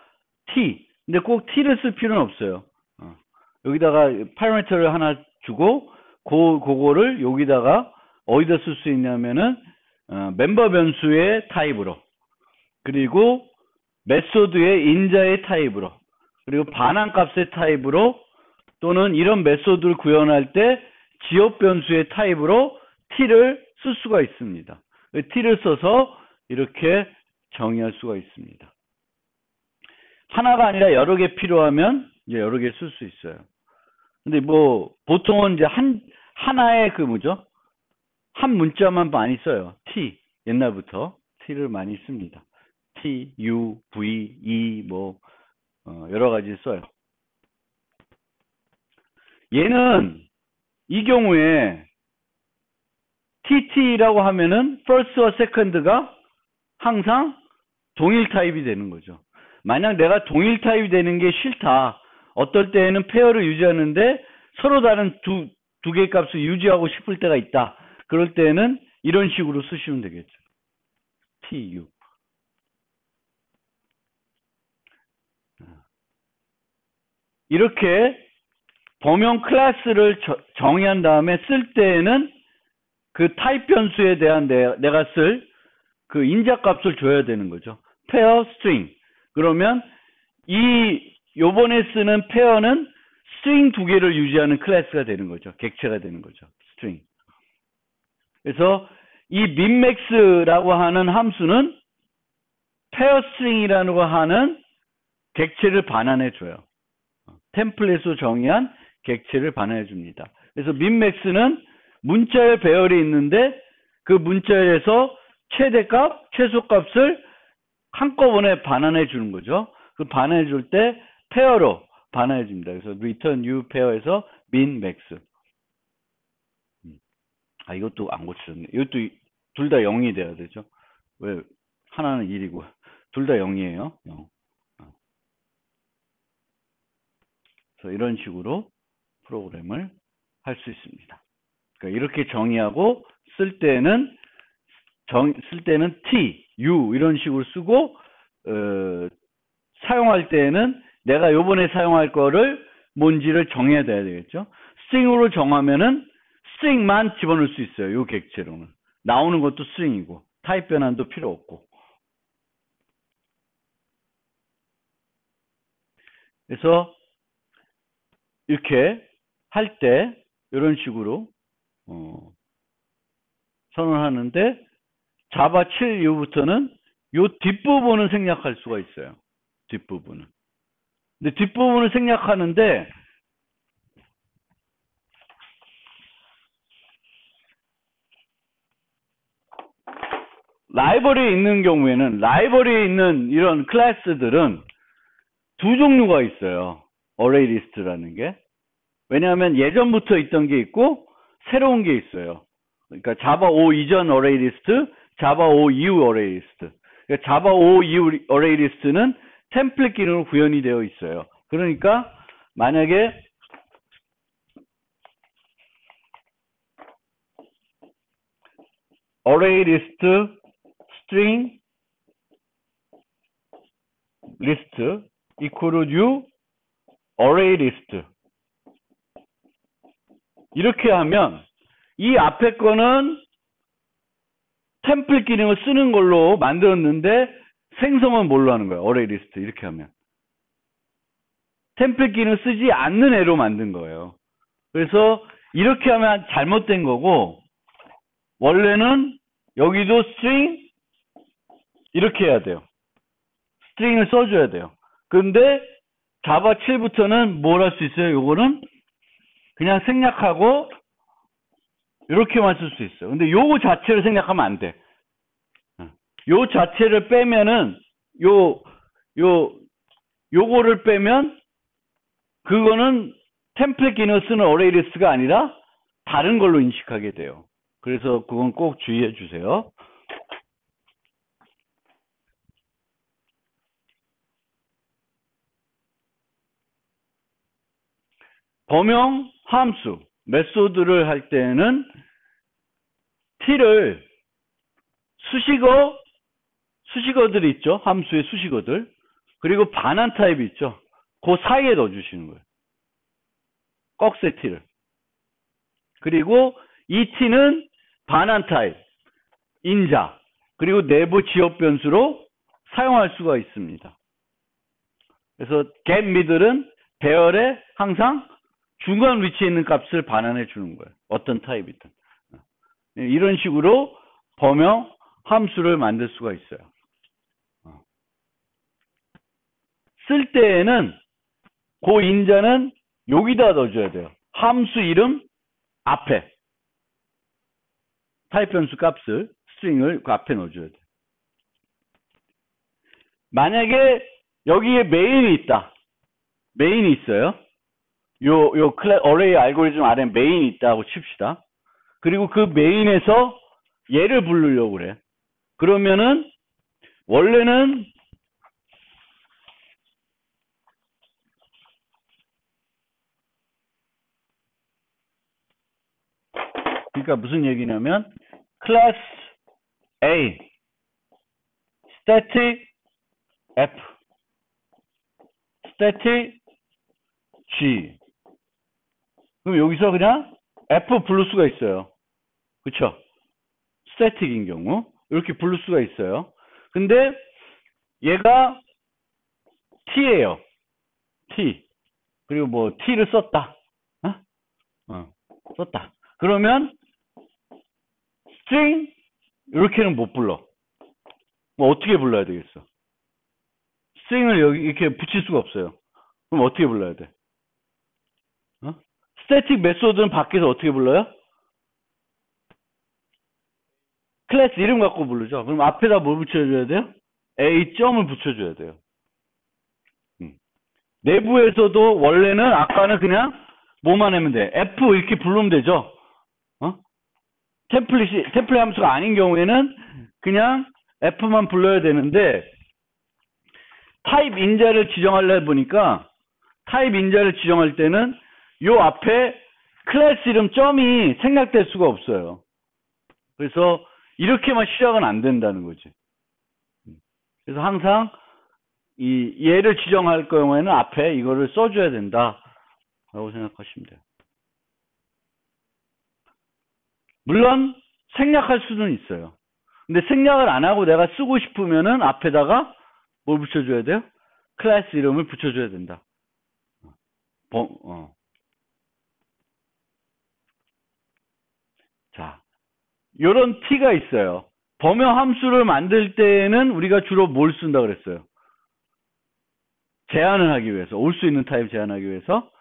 t, 근데 꼭 t를 쓸 필요는 없어요. 여기다가 패러미터를 하나 주고 그거를 여기다가 어디다 쓸 수 있냐면은 멤버 변수의 타입으로, 그리고 메소드의 인자의 타입으로, 그리고 반환값의 타입으로, 또는 이런 메소드를 구현할 때 지역 변수의 타입으로 t를 쓸 수가 있습니다. t를 써서 이렇게 정의할 수가 있습니다. 하나가 아니라 여러 개 필요하면 이제 여러 개 쓸 수 있어요. 근데 보통은 이제 하나의 한 문자만 많이 써요. t. 옛날부터 t를 많이 씁니다. t, u, v, e 여러 가지 써요. 얘는 이 경우에 tt라고 하면은 first와 second가 항상 동일 타입이 되는 거죠. 만약 내가 동일 타입이 되는 게 싫다. 어떨 때에는 페어를 유지하는데 서로 다른 두 개의 값을 유지하고 싶을 때가 있다. 그럴 때는 이런 식으로 쓰시면 되겠죠. TU. 이렇게 범용 클래스를 정의한 다음에 쓸 때에는 그 타입 변수에 대한 내가 쓸 그 인자값을 줘야 되는 거죠. 페어 스트링. 그러면 요번에 쓰는 페어는 스트링 두 개를 유지하는 클래스가 되는 거죠. 객체가 되는 거죠. 스트링. 그래서 이 minmax라고 하는 함수는 페어 스트링이라고 하는 객체를 반환해 줘요. 템플릿으로 정의한 객체를 반환해 줍니다. 그래서 minmax는 문자열 배열이 있는데 그 문자열에서 최대값, 최소값을 한꺼번에 반환해 주는 거죠. 그 반환해 줄 때 페어로 반환해 줍니다. 그래서 return u 페어에서 minmax. 이것도 안 고쳐졌네. 이것도 둘 다 0이 돼야 되죠. 왜? 하나는 1이고 둘 다 0이에요. 0. 그래서 이런 식으로 프로그램을 할 수 있습니다. 그러니까 이렇게 정의하고 쓸 때는 T, U 이런 식으로 쓰고 사용할 때에는 내가 요번에 사용할 거를 뭔지를 정해야 되겠죠. 스트링으로 정하면은 스트링만 집어넣을 수 있어요. 요 객체로는. 나오는 것도 스트링이고 타입 변환도 필요 없고. 그래서 이렇게 할 때 이런 식으로 선언하는데 자바 7 이후부터는 요 뒷부분은 생략할 수가 있어요. 뒷부분은. 근데 뒷부분을 생략하는데 라이브러리에 있는 경우에는 라이브러리에 있는 이런 클래스들은 두 종류가 있어요. 어레이 리스트라는 게. 왜냐하면 예전부터 있던 게 있고 새로운 게 있어요. 그러니까 자바 5 이전 어레이 리스트, 자바 5 이후 어레이 리스트. 그러니까 자바 5 이후 어레이 리스트는 템플릿 기능으로 구현이 되어 있어요. 그러니까 만약에 어레이 리스트 string list equal new array list 이렇게 하면 이 앞에 거는 템플릿 기능을 쓰는 걸로 만들었는데 생성은 뭘로 하는 거예요? array list 이렇게 하면 템플릿 기능 쓰지 않는 애로 만든 거예요. 그래서 이렇게 하면 잘못된 거고 원래는 여기도 string 이렇게 해야 돼요. 스트링을 써줘야 돼요. 근데 자바 7부터는 뭘 할 수 있어요? 요거는 그냥 생략하고 이렇게만 쓸 수 있어요. 근데 요거 자체를 생략하면 안 돼. 요 자체를 빼면은 요거를 빼면 그거는 템플릿 기능을 쓰는 어레이 리스트가 아니라 다른 걸로 인식하게 돼요. 그래서 그건 꼭 주의해 주세요. 범용 함수, 메소드를 할 때는 t를 수식어들이 있죠. 함수의 수식어들. 그리고 반환 타입이 있죠. 그 사이에 넣어주시는 거예요. 꺽쇠 t를. 그리고 이 t는 반환 타입, 인자, 그리고 내부 지역 변수로 사용할 수가 있습니다. 그래서 get middle은 배열에 항상 중간 위치에 있는 값을 반환해 주는 거예요. 어떤 타입이든. 이런 식으로 범용 함수를 만들 수가 있어요. 쓸 때에는 그 인자는 여기다 넣어줘야 돼요. 함수 이름 앞에 타입 변수 값을 스트링을 그 앞에 넣어줘야 돼요. 만약에 여기에 메인이 있다. 메인이 있어요. 요 어레이 알고리즘 아래 메인이 있다고 칩시다. 그리고 그 메인에서 얘를 부르려고 그래. 그러면은 원래는 그러니까 무슨 얘기냐면 클래스 A, static F, static G. 그럼 여기서 그냥 F 부를 수가 있어요. 그쵸? static인 경우 이렇게 부를 수가 있어요. 근데 얘가 T예요. T. 그리고 뭐 T를 썼다. 썼다. 그러면 string 이렇게는 못 불러. 뭐 어떻게 불러야 되겠어? string을 여기 이렇게 붙일 수가 없어요. 그럼 어떻게 불러야 돼? static 메소드는 밖에서 어떻게 불러요? 클래스 이름 갖고 부르죠. 그럼 앞에다 뭘 붙여줘야 돼요? A 점을 붙여줘야 돼요. 내부에서도 원래는 아까는 그냥 뭐만 하면 돼? F 이렇게 부르면 되죠. 템플릿 함수가 아닌 경우에는 그냥 F만 불러야 되는데 타입 인자를 지정하려 보니까 타입 인자를 지정할 때는 요 앞에 클래스 이름 점이 생략될 수가 없어요. 그래서 이렇게만 시작은 안 된다는 거지. 그래서 항상 얘를 지정할 경우에는 앞에 이거를 써줘야 된다라고 생각하시면 돼요. 물론 생략할 수는 있어요. 근데 생략을 안 하고 내가 쓰고 싶으면은 앞에다가 뭘 붙여줘야 돼요? 클래스 이름을 붙여줘야 된다. 자, 요런 T가 있어요. 범용 함수를 만들 때에는 우리가 주로 뭘 쓴다 그랬어요? 제한을 하기 위해서, 올 수 있는 타입 제한하기 위해서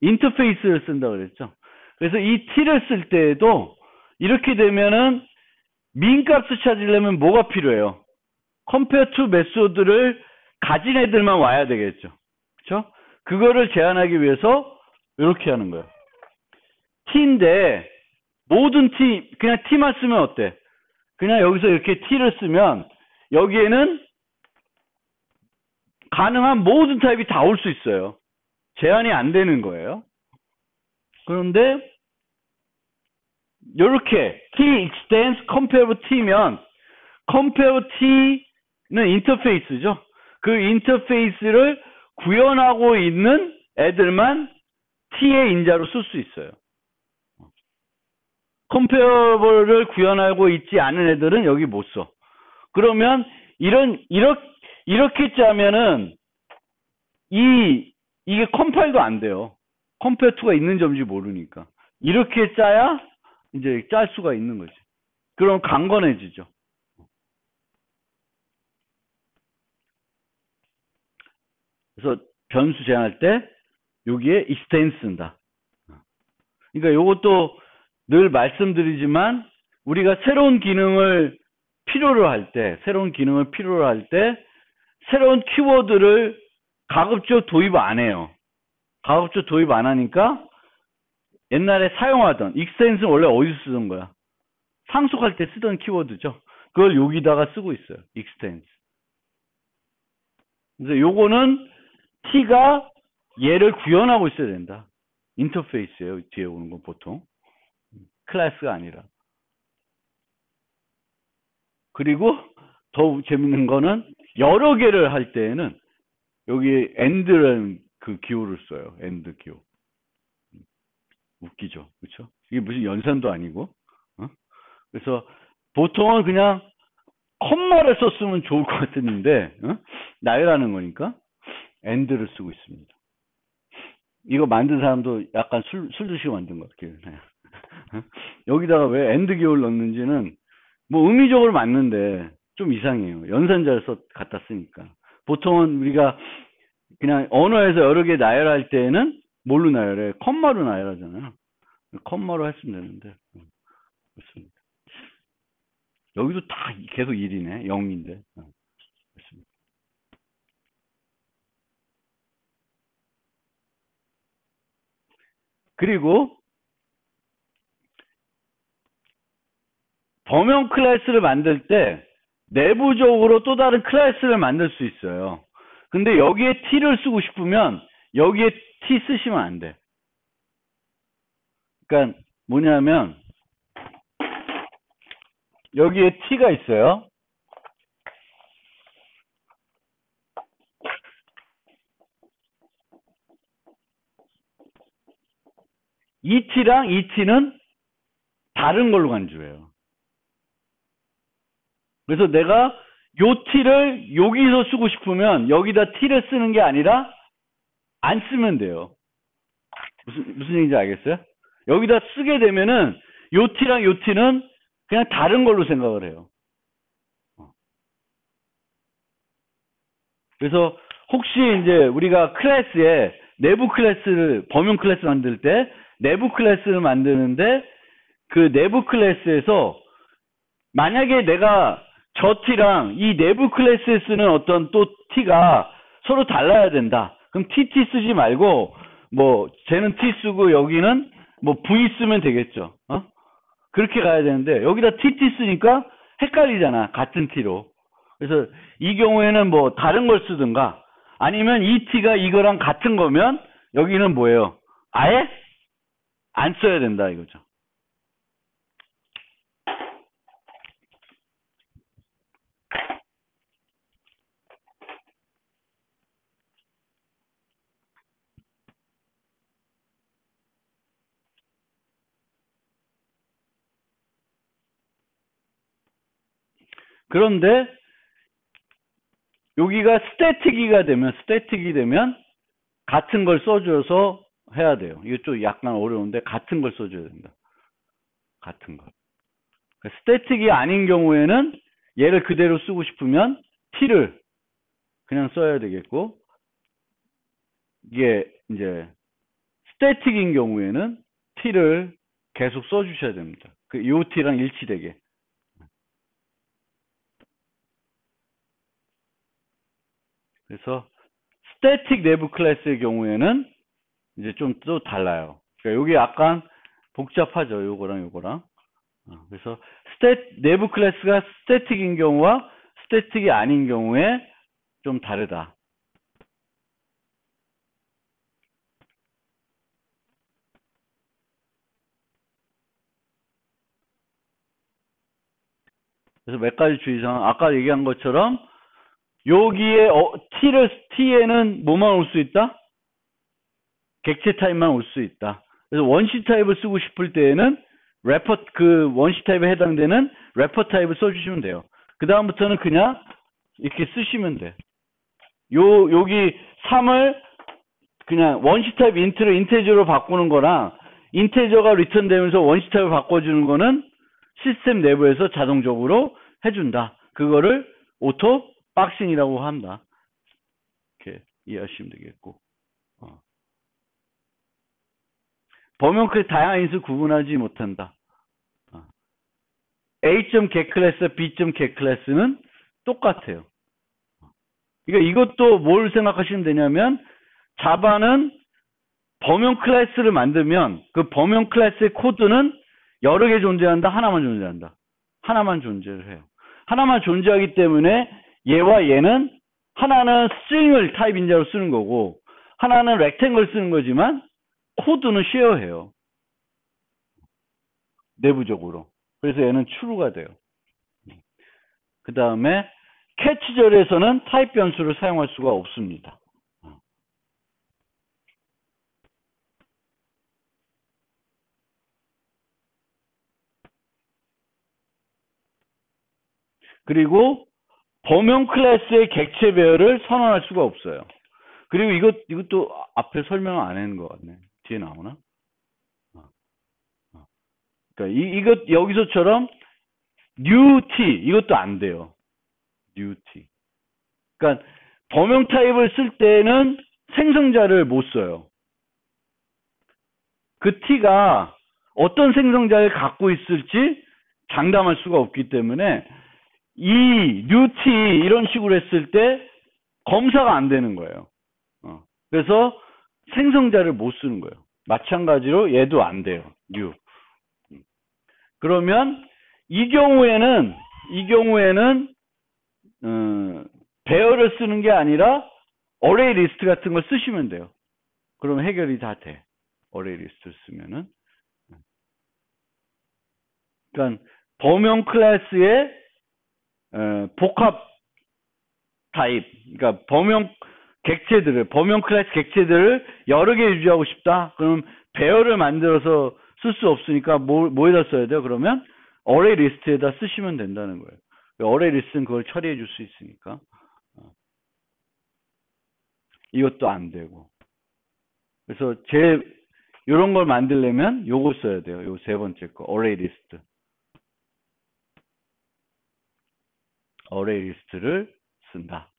인터페이스를 쓴다 그랬죠. 그래서 이 T를 쓸 때에도 이렇게 되면은 민 값을 찾으려면 뭐가 필요해요? compare to 메소드를 가진 애들만 와야 되겠죠. 그렇죠? 그거를 제한하기 위해서 이렇게 하는 거예요. T인데 모든 T, 그냥 T만 쓰면 어때? 그냥 여기서 이렇게 T를 쓰면 여기에는 가능한 모든 타입이 다 올 수 있어요. 제한이 안 되는 거예요. 그런데 이렇게 T extends compare T면 compare T는 인터페이스죠. 그 인터페이스를 구현하고 있는 애들만 T의 인자로 쓸 수 있어요. 컴페어블을 구현하고 있지 않은 애들은 여기 못 써. 그러면 이렇게 짜면은 이게 컴파일도 안 돼요. 컴페어투가 있는 점인지 모르니까. 이렇게 짜야 이제 짤 수가 있는 거지. 그럼 강건해지죠. 그래서 변수 제한할 때 여기에 extend 쓴다. 그러니까 이것도 늘 말씀드리지만 우리가 새로운 기능을 필요로 할 때, 새로운 키워드를 가급적 도입 안 해요. 가급적 도입 안 하니까 옛날에 사용하던 extend는 원래 어디서 쓰던 거야? 상속할 때 쓰던 키워드죠. 그걸 여기다가 쓰고 있어요. extend. 그래서 요거는 T가 얘를 구현하고 있어야 된다. 인터페이스예요. 뒤에 오는 건 보통. 클래스가 아니라. 그리고 더 재밌는 거는 여러 개를 할 때에는 여기 end라는 그 기호를 써요. end 기호. 웃기죠. 그렇죠? 이게 무슨 연산도 아니고. 그래서 보통은 그냥 콤마를 썼으면 좋을 것 같았는데 나열하는 거니까 end를 쓰고 있습니다. 이거 만든 사람도 약간 술 드시고 만든 것 같아요. 여기다가 왜 end 기호를 넣는지는 뭐 의미적으로 맞는데 좀 이상해요. 연산자를 갖다 쓰니까. 보통은 우리가 그냥 언어에서 여러 개 나열할 때는 뭘로 나열해? 컴마로 나열하잖아요. 컴마로 했으면 되는데. 그렇습니다. 여기도 다 계속 1이네. 0인데. 그렇습니다. 그리고 범용 클래스를 만들 때 내부적으로 또 다른 클래스를 만들 수 있어요. 근데 여기에 T를 쓰고 싶으면 여기에 T 쓰시면 안 돼. 그러니까 뭐냐면 여기에 t가 있어요. 이 t랑 이 t는 다른 걸로 간주해요. 그래서 내가 요 t를 여기서 쓰고 싶으면 여기다 t를 쓰는 게 아니라 안 쓰면 돼요. 무슨 얘기인지 알겠어요? 여기다 쓰게 되면은 요 t랑 요 t는 그냥 다른 걸로 생각을 해요. 그래서 혹시 이제 우리가 클래스에 내부 클래스를 범용 클래스 만들 때 내부 클래스를 만드는데 그 내부 클래스에서 만약에 내가 저 t랑 이 내부 클래스에 쓰는 어떤 또 t가 서로 달라야 된다. 그럼 tt 쓰지 말고 뭐 쟤는 t 쓰고 여기는 뭐 v 쓰면 되겠죠. 그렇게 가야 되는데 여기다 tt 쓰니까 헷갈리잖아. 같은 t로. 그래서 이 경우에는 뭐 다른 걸 쓰든가 아니면 이 t가 이거랑 같은 거면 여기는 뭐예요? 아예 안 써야 된다 이거죠. 그런데 여기가 스태틱이 되면 같은 걸 써줘서 해야 돼요. 이거 좀 약간 어려운데 같은 걸 써줘야 된다. 같은 걸. 스태틱이 아닌 경우에는 얘를 그대로 쓰고 싶으면 t를 그냥 써야 되겠고 이게 이제 스태틱인 경우에는 t를 계속 써주셔야 됩니다. 요 t랑 일치되게. 그래서 스태틱 내부 클래스의 경우에는 이제 좀 또 달라요. 그러니까 여기 약간 복잡하죠. 요거랑. 그래서 내부 클래스가 스태틱인 경우와 스태틱이 아닌 경우에 좀 다르다. 그래서 몇 가지 주의사항, 아까 얘기한 것처럼 여기에 t에는 뭐만 올 수 있다? 객체 타입만 올 수 있다. 그래서 원시 타입을 쓰고 싶을 때에는 그 원시 타입에 해당되는 래퍼 타입을 써주시면 돼요. 그 다음부터는 그냥 이렇게 쓰시면 돼. 여기 3을 그냥 원시 타입 인트를 인테저로 바꾸는 거랑 인테저가 리턴 되면서 원시 타입을 바꿔주는 거는 시스템 내부에서 자동적으로 해준다. 그거를 오토 박싱이라고 한다. 이렇게 이해하시면 되겠고. 범용 클래스 다양한 인수 구분하지 못한다. A.get 클래스, B.get 클래스는 똑같아요. 그러니까 이것도 뭘 생각하시면 되냐면 자바는 범용 클래스를 만들면 그 범용 클래스의 코드는 여러 개 존재한다, 하나만 존재한다. 하나만 존재를 해요. 하나만 존재하기 때문에 얘와 얘는 하나는 스트링을 타입 인자로 쓰는 거고 하나는 렉탱글 쓰는 거지만 코드는 쉐어해요. 내부적으로. 그래서 얘는 true가 돼요. 그 다음에 캐치절에서는 타입 변수를 사용할 수가 없습니다. 그리고 범용 클래스의 객체 배열을 선언할 수가 없어요. 그리고 이것도 앞에 설명 안 하는 것 같네. 뒤에 나오나? 그러니까 이것 여기서처럼 new t 이것도 안 돼요. new t. 그러니까 범용 타입을 쓸 때는 생성자를 못 써요. 그 t가 어떤 생성자를 갖고 있을지 장담할 수가 없기 때문에 이 new t 이런 식으로 했을 때 검사가 안 되는 거예요. 그래서 생성자를 못 쓰는 거예요. 마찬가지로 얘도 안 돼요. new. 그러면 이 경우에는 배열을 쓰는 게 아니라 어레이 리스트 같은 걸 쓰시면 돼요. 그러면 해결이 다 돼. 어레이 리스트를 쓰면은. 그러니까 범용 클래스의 복합 타입, 그러니까 범용 클래스 객체들을 여러 개 유지하고 싶다. 그럼 배열을 만들어서 쓸 수 없으니까 뭐에다 써야 돼요? 그러면 어레이 리스트에다 쓰시면 된다는 거예요. 어레이 리스트는 그걸 처리해 줄 수 있으니까. 이것도 안 되고. 그래서 요런 걸 만들려면 요거 써야 돼요. 요 세 번째 거. 어레이 리스트. 어레이 리스트를 쓴다.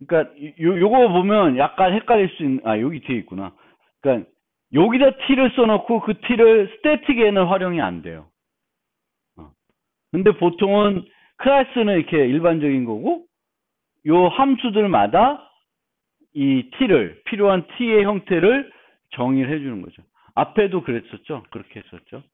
그러니까 요거 보면 약간 헷갈릴 수 있는, 여기 뒤에 있구나. 그러니까 여기다 t를 써놓고 그 t를 스태틱에는 활용이 안 돼요. 근데 보통은 클래스는 이렇게 일반적인 거고, 요 함수들마다 이 t를, 필요한 t의 형태를 정의를 해주는 거죠. 앞에도 그랬었죠? 그렇게 했었죠?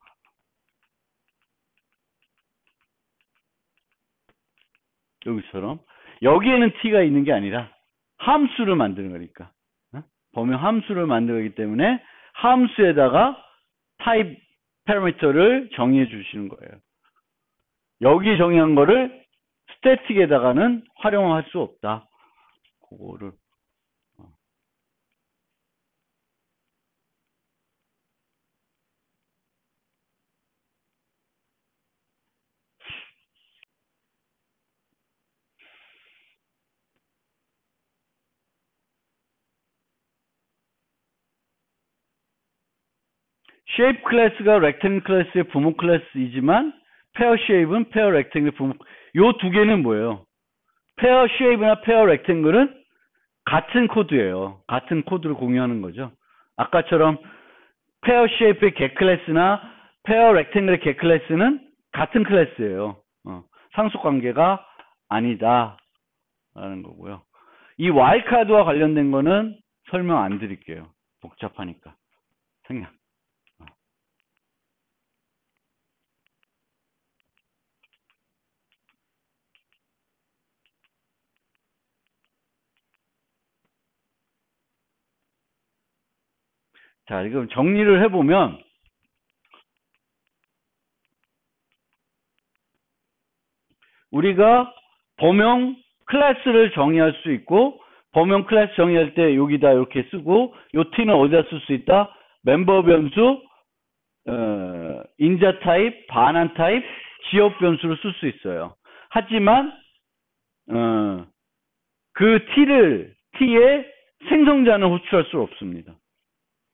여기처럼. 여기에는 t가 있는 게 아니라 함수를 만드는 거니까. 범용 함수를 만드는 거기 때문에 함수에다가 타입 패러미터를 정의해 주시는 거예요. 여기 정의한 거를 스태틱에다가는 활용할 수 없다. 그거를. shape 클래스가 rectangle 클래스의 부모 클래스이지만 pair shape은 pair rectangle의 부모. 요 두 개는 뭐예요? pair shape나 pair rectangle은 같은 코드예요. 같은 코드를 공유하는 거죠. 아까처럼 pair shape의 get 클래스나 pair rectangle의 get 클래스는 같은 클래스예요. 상속 관계가 아니다 라는 거고요. 이 와일드카드와 관련된 거는 설명 안 드릴게요. 복잡하니까. 생략. 자, 지금 정리를 해보면 우리가 범용 클래스를 정의할 수 있고, 범용 클래스 정의할 때 여기다 이렇게 쓰고, 요 t는 어디다 쓸 수 있다? 멤버 변수, 인자 타입, 반환 타입, 지역 변수로 쓸 수 있어요. 하지만 그 t의 생성자는 호출할 수 없습니다.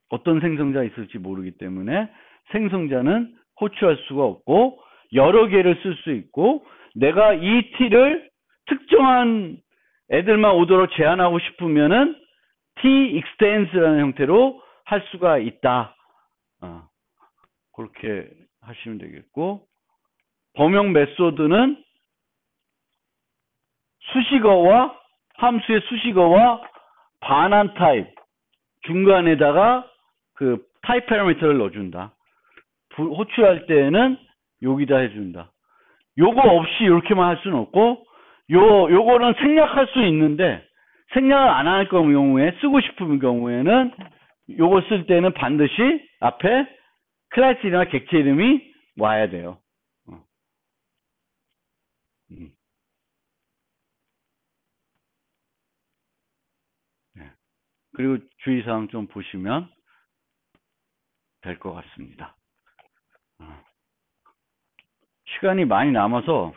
어떤 생성자 있을지 모르기 때문에 생성자는 호출할 수가 없고, 여러 개를 쓸 수 있고, 내가 이 t를 특정한 애들만 오도록 제한하고 싶으면은 t extens라는 형태로 할 수가 있다. 그렇게 하시면 되겠고, 범용 메소드는 수식어와 함수의 수식어와 반환 타입 중간에다가 그 타입 패러미터를 넣어준다. 호출할 때에는 여기다 해준다. 요거 없이 이렇게만 할 수는 없고, 요거는 생략할 수 있는데, 생략을 안 할 경우에, 쓰고 싶은 경우에는 요거 쓸 때는 반드시 앞에 클래스 이름이나 객체 이름이 와야 돼요. 그리고 주의사항 좀 보시면 될 것 같습니다. 시간이 많이 남아서